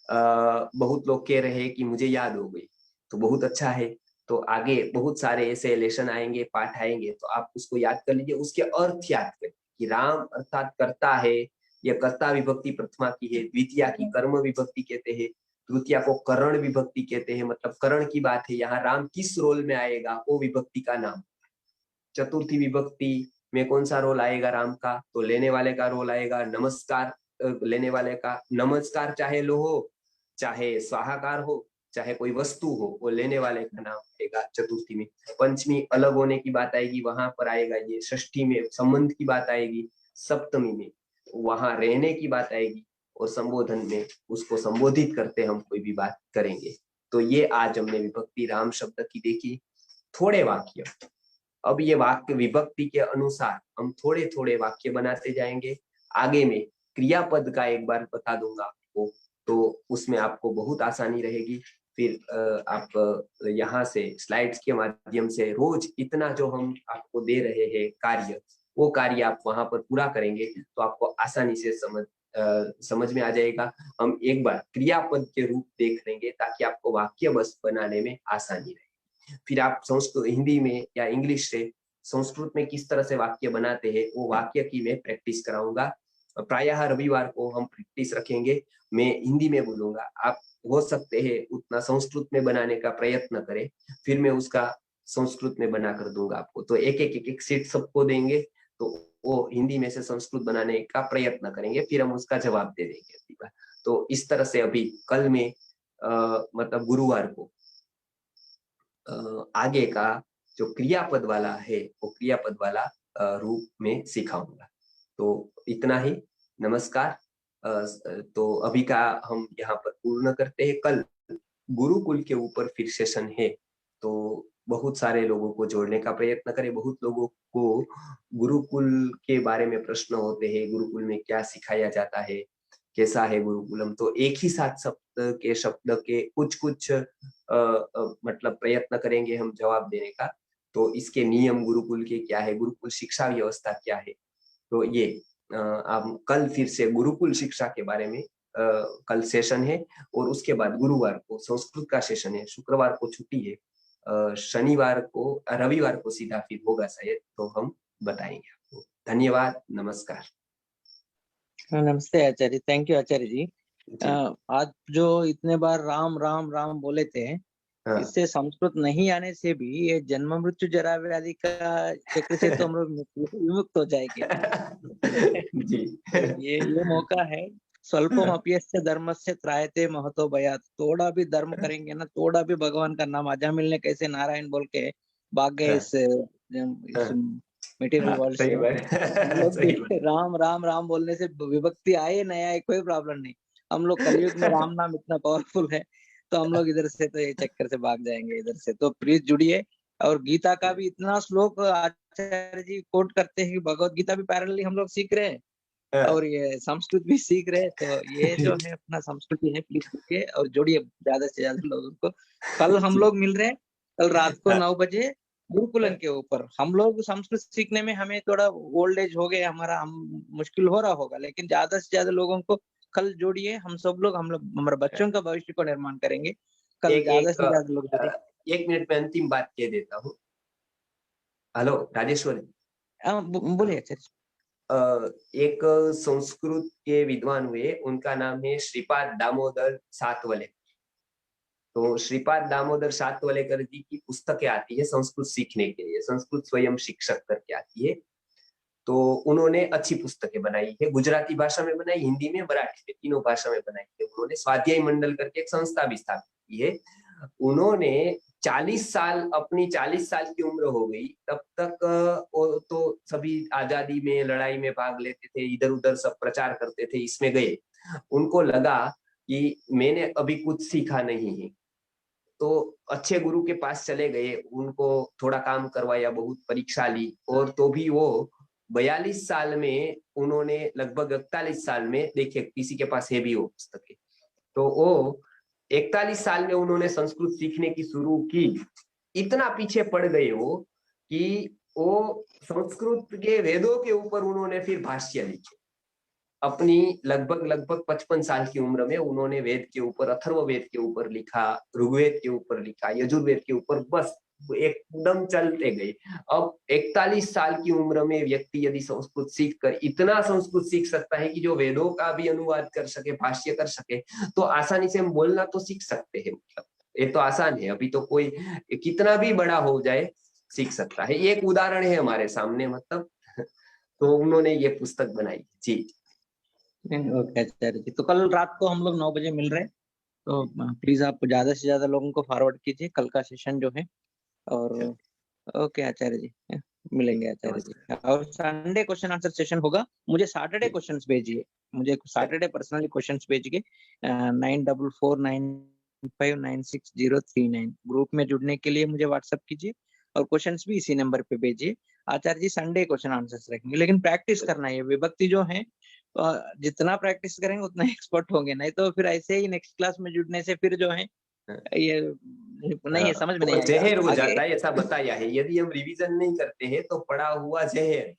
बहुत लोग कह रहे हैं कि मुझे याद हो गई, तो बहुत अच्छा है। तो आगे बहुत सारे ऐसे लेसन आएंगे, पाठ आएंगे, तो आप उसको याद कर लीजिए, उसके अर्थ याद करिए कि राम अर्थात कर्ता है, यह कर्ता विभक्ति प्रथमा की है, द्वितीया की कर्म विभक्ति कहते हैं, तृतीया को करण विभक्ति कहते हैं, मतलब करण की बात है, यहाँ राम किस रोल में आएगा वो विभक्ति का नाम। चतुर्थी विभक्ति में कौन सा रोल आएगा राम का, तो लेने वाले का रोल आएगा नमस्कार, लेने वाले का नमस्कार, चाहे लो हो, चाहे स्वाहाकार हो, चाहे कोई वस्तु हो, वो लेने वाले का नाम आएगा चतुर्थी में। पंचमी अलग होने की बात आएगी, वहां पर आएगा ये। षष्ठी में संबंध की बात आएगी, सप्तमी में वहां रहने की बात आएगी, और संबोधन में उसको संबोधित करते हम कोई भी बात करेंगे। तो ये आज हमने विभक्ति राम शब्द की देखी। थोड़े वाक्य, अब ये वाक्य विभक्ति के अनुसार हम थोड़े थोड़े वाक्य बनाते जाएंगे। आगे में क्रियापद का एक बार बता दूंगा आपको, तो उसमें आपको बहुत आसानी रहेगी। फिर आप यहाँ से स्लाइड्स के माध्यम से रोज इतना जो हम आपको दे रहे हैं कार्य, वो कार्य आप वहां पर पूरा करेंगे तो आपको आसानी से समझ में आ जाएगा। हम एक बार क्रियापद के रूप देख लेंगे ताकि आपको वाक्य बस बनाने में आसानी रहे। फिर आप संस्कृत हिंदी में या इंग्लिश से संस्कृत में किस तरह से वाक्य बनाते हैं वो वाक्य की मैं प्रैक्टिस कराऊंगा। प्रायः रविवार को हम प्रैक्टिस रखेंगे, मैं हिंदी में बोलूंगा, आप हो सकते हैं उतना संस्कृत में बनाने का प्रयत्न करें, फिर मैं उसका संस्कृत में बना कर दूंगा आपको। तो एक सीट सबको देंगे तो वो हिंदी में से संस्कृत बनाने का प्रयत्न करेंगे, फिर हम उसका जवाब दे देंगे अगली बार। तो इस तरह से अभी कल में मतलब गुरुवार को आगे का जो क्रियापद वाला है वो क्रियापद वाला रूप में सिखाऊंगा। तो इतना ही, नमस्कार। तो अभी का हम यहाँ पर पूर्ण करते हैं। कल गुरुकुल के ऊपर फिर सेशन है, तो बहुत सारे लोगों को जोड़ने का प्रयत्न करें। बहुत लोगों को गुरुकुल के बारे में प्रश्न होते हैं, गुरुकुल में क्या सिखाया जाता है, कैसा है गुरुकुलम। तो एक ही साथ शब्द के कुछ मतलब प्रयत्न करेंगे हम जवाब देने का। तो इसके नियम गुरुकुल के क्या है, गुरुकुल शिक्षा व्यवस्था क्या है, तो ये आप कल फिर से गुरुकुल शिक्षा के बारे में कल सेशन है। और उसके बाद गुरुवार को संस्कृत का सेशन है, शुक्रवार को छुट्टी है, शनिवार को रविवार को सीधा फिर होगा शायद, तो हम बताएंगे आपको। धन्यवाद, नमस्कार। नमस्ते आचार्य, थैंक यू आचार्य जी। आज जो इतने बार राम राम राम बोले थे, इससे संस्कृत नहीं आने से भी ये जन्म मृत्यु जरा व्याधि का चक्र से तो हम लोग विमुक्त हो जाएंगे। जी। ये मौका है। स्वल्पम अप्यस्य धर्मस्य त्रायते महतो भयात्। थोड़ा भी धर्म करेंगे ना, थोड़ा भी भगवान का नाम, अजामिल ने कैसे नारायण बोल के भाग गए इस मटेरियल वर्ल्ड से। राम राम राम बोलने से विभक्ति आए नहीं आए कोई प्रॉब्लम नहीं। हम लोग कलयुग में राम नाम इतना पावरफुल है, तो हम लोग इधर से तो ये चक्कर से भाग जाएंगे इधर से। तो प्लीज जुड़िए। और गीता का भी इतना श्लोक आचार्य जी कोट करते हैं, भगवत गीता भी पैरेलली हम लोग सीख रहे हैं और ये संस्कृत भी सीख रहे हैं। तो ये जो है अपना संस्कृति है, प्लीज सीखिए और जोड़िए ज्यादा से ज्यादा लोगों को। कल हम लोग मिल रहे हैं, कल रात को 9 बजे गुरुकुलम के ऊपर। हम लोग संस्कृत सीखने में हमें थोड़ा ओल्ड एज हो गया हमारा, हम मुश्किल हो रहा होगा, लेकिन ज्यादा से ज्यादा लोगों को कल जोड़िए। हम लोग हमारे बच्चों का भविष्य को निर्माण करेंगे। कल ज्यादा से ज्यादा लोग जोड़िए। 1 मिनट में अंतिम बात कह देता हूँ। हेलो राजेश्वरी, बोलिए आचार्य। एक संस्कृत के विद्वान हुए, उनका नाम है श्रीपाद दामोदर सातवले। तो श्रीपाद दामोदर सातवलेकर जी की पुस्तकें आती है संस्कृत सीखने के लिए, संस्कृत स्वयं शिक्षक करके आती है। तो उन्होंने अच्छी पुस्तकें बनाई है, गुजराती भाषा में बनाई, हिंदी में, मराठी में, तीनों भाषा में बनाई है। उन्होंने स्वाध्याय मंडल करके एक संस्था भी स्थापित की है। उन्होंने 40 साल, अपनी 40 साल की उम्र हो गई तब तक तो सभी आजादी में, लड़ाई में भाग लेते थे, इधर उधर सब प्रचार करते थे, इसमें गए। उनको लगा कि मैंने अभी कुछ सीखा नहीं है, तो अच्छे गुरु के पास चले गए, उनको थोड़ा काम करवाया, बहुत परीक्षा ली, और तो भी वो 42 साल में उन्होंने लगभग 41 साल में, देखिए किसी के पास है भी वो पुस्तकें, तो वो 41 साल में उन्होंने संस्कृत सीखने की शुरू की। इतना पीछे पड़ गए वो कि वो संस्कृत के वेदों के ऊपर उन्होंने फिर भाष्य लिखे। अपनी लगभग 55 साल की उम्र में उन्होंने वेद के ऊपर, अथर्ववेद के ऊपर लिखा, ऋग्वेद के ऊपर लिखा, यजुर्वेद के ऊपर, बस एकदम चलते गए। अब 41 साल की उम्र में व्यक्ति यदि संस्कृत सीखकर इतना संस्कृत सीख सकता है कि जो वेदों का भी अनुवाद कर सके, भाष्य कर सके, तो आसानी से हम बोलना तो सीख सकते हैं। मतलब ये तो आसान है, अभी तो कोई कितना भी बड़ा हो जाए सीख सकता है। एक उदाहरण है हमारे सामने, मतलब तो उन्होंने ये पुस्तक बनाई जी। ओके आचार्य जी, तो कल रात को हम लोग 9 बजे मिल रहे हैं, तो प्लीज आप ज्यादा से ज्यादा लोगों को फॉरवर्ड कीजिए कल का सेशन जो है। और ओके आचार्य जी, मिलेंगे आचार्य जी। और संडे क्वेश्चन आंसर सेशन होगा। मुझे सैटरडे क्वेश्चंस भेजिए, मुझे सैटरडे पर्सनली क्वेश्चंस भेजिए 9449596039। ग्रुप में जुड़ने के लिए मुझे व्हाट्सएप कीजिए और क्वेश्चंस भी इसी नंबर पे भेजिए। आचार्य जी संडे क्वेश्चन आंसर्स रखेंगे, लेकिन प्रैक्टिस करना है। विभक्ति जो है जितना प्रैक्टिस करेंगे उतना एक्सपर्ट होंगे, नहीं तो फिर ऐसे ही नेक्स्ट क्लास में जुड़ने से फिर जो है ये नहीं है, समझ में नहीं वो आएगा जहर हो आगे। जाता है, ऐसा बताया है। यदि हम रिवीजन नहीं करते हैं तो पड़ा हुआ जहर,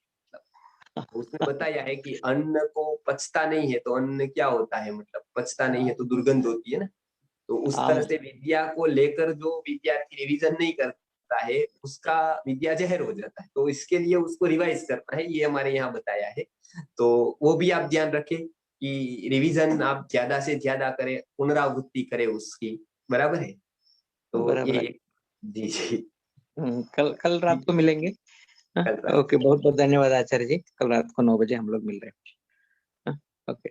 उसमें बताया है कि अन्न को पचता नहीं है तो अन्न क्या होता है, मतलब पचता नहीं है तो दुर्गंध होती है ना। तो उस तरह से विद्या को लेकर जो विद्यार्थी रिवीजन नहीं करता है उसका विद्या जहर हो जाता है। तो इसके लिए उसको रिवाइज करना है, ये हमारे यहाँ बताया है। तो वो भी आप ध्यान रखें कि रिवीजन आप ज्यादा से ज्यादा करें, पुनरावृत्ति करें उसकी, बराबर है। तो बराबर है। ये जी जी कल कल रात को मिलेंगे। कल रात ओके, बहुत बहुत धन्यवाद आचार्य जी। कल रात को 9 बजे हम लोग मिल रहे हैं। ओके।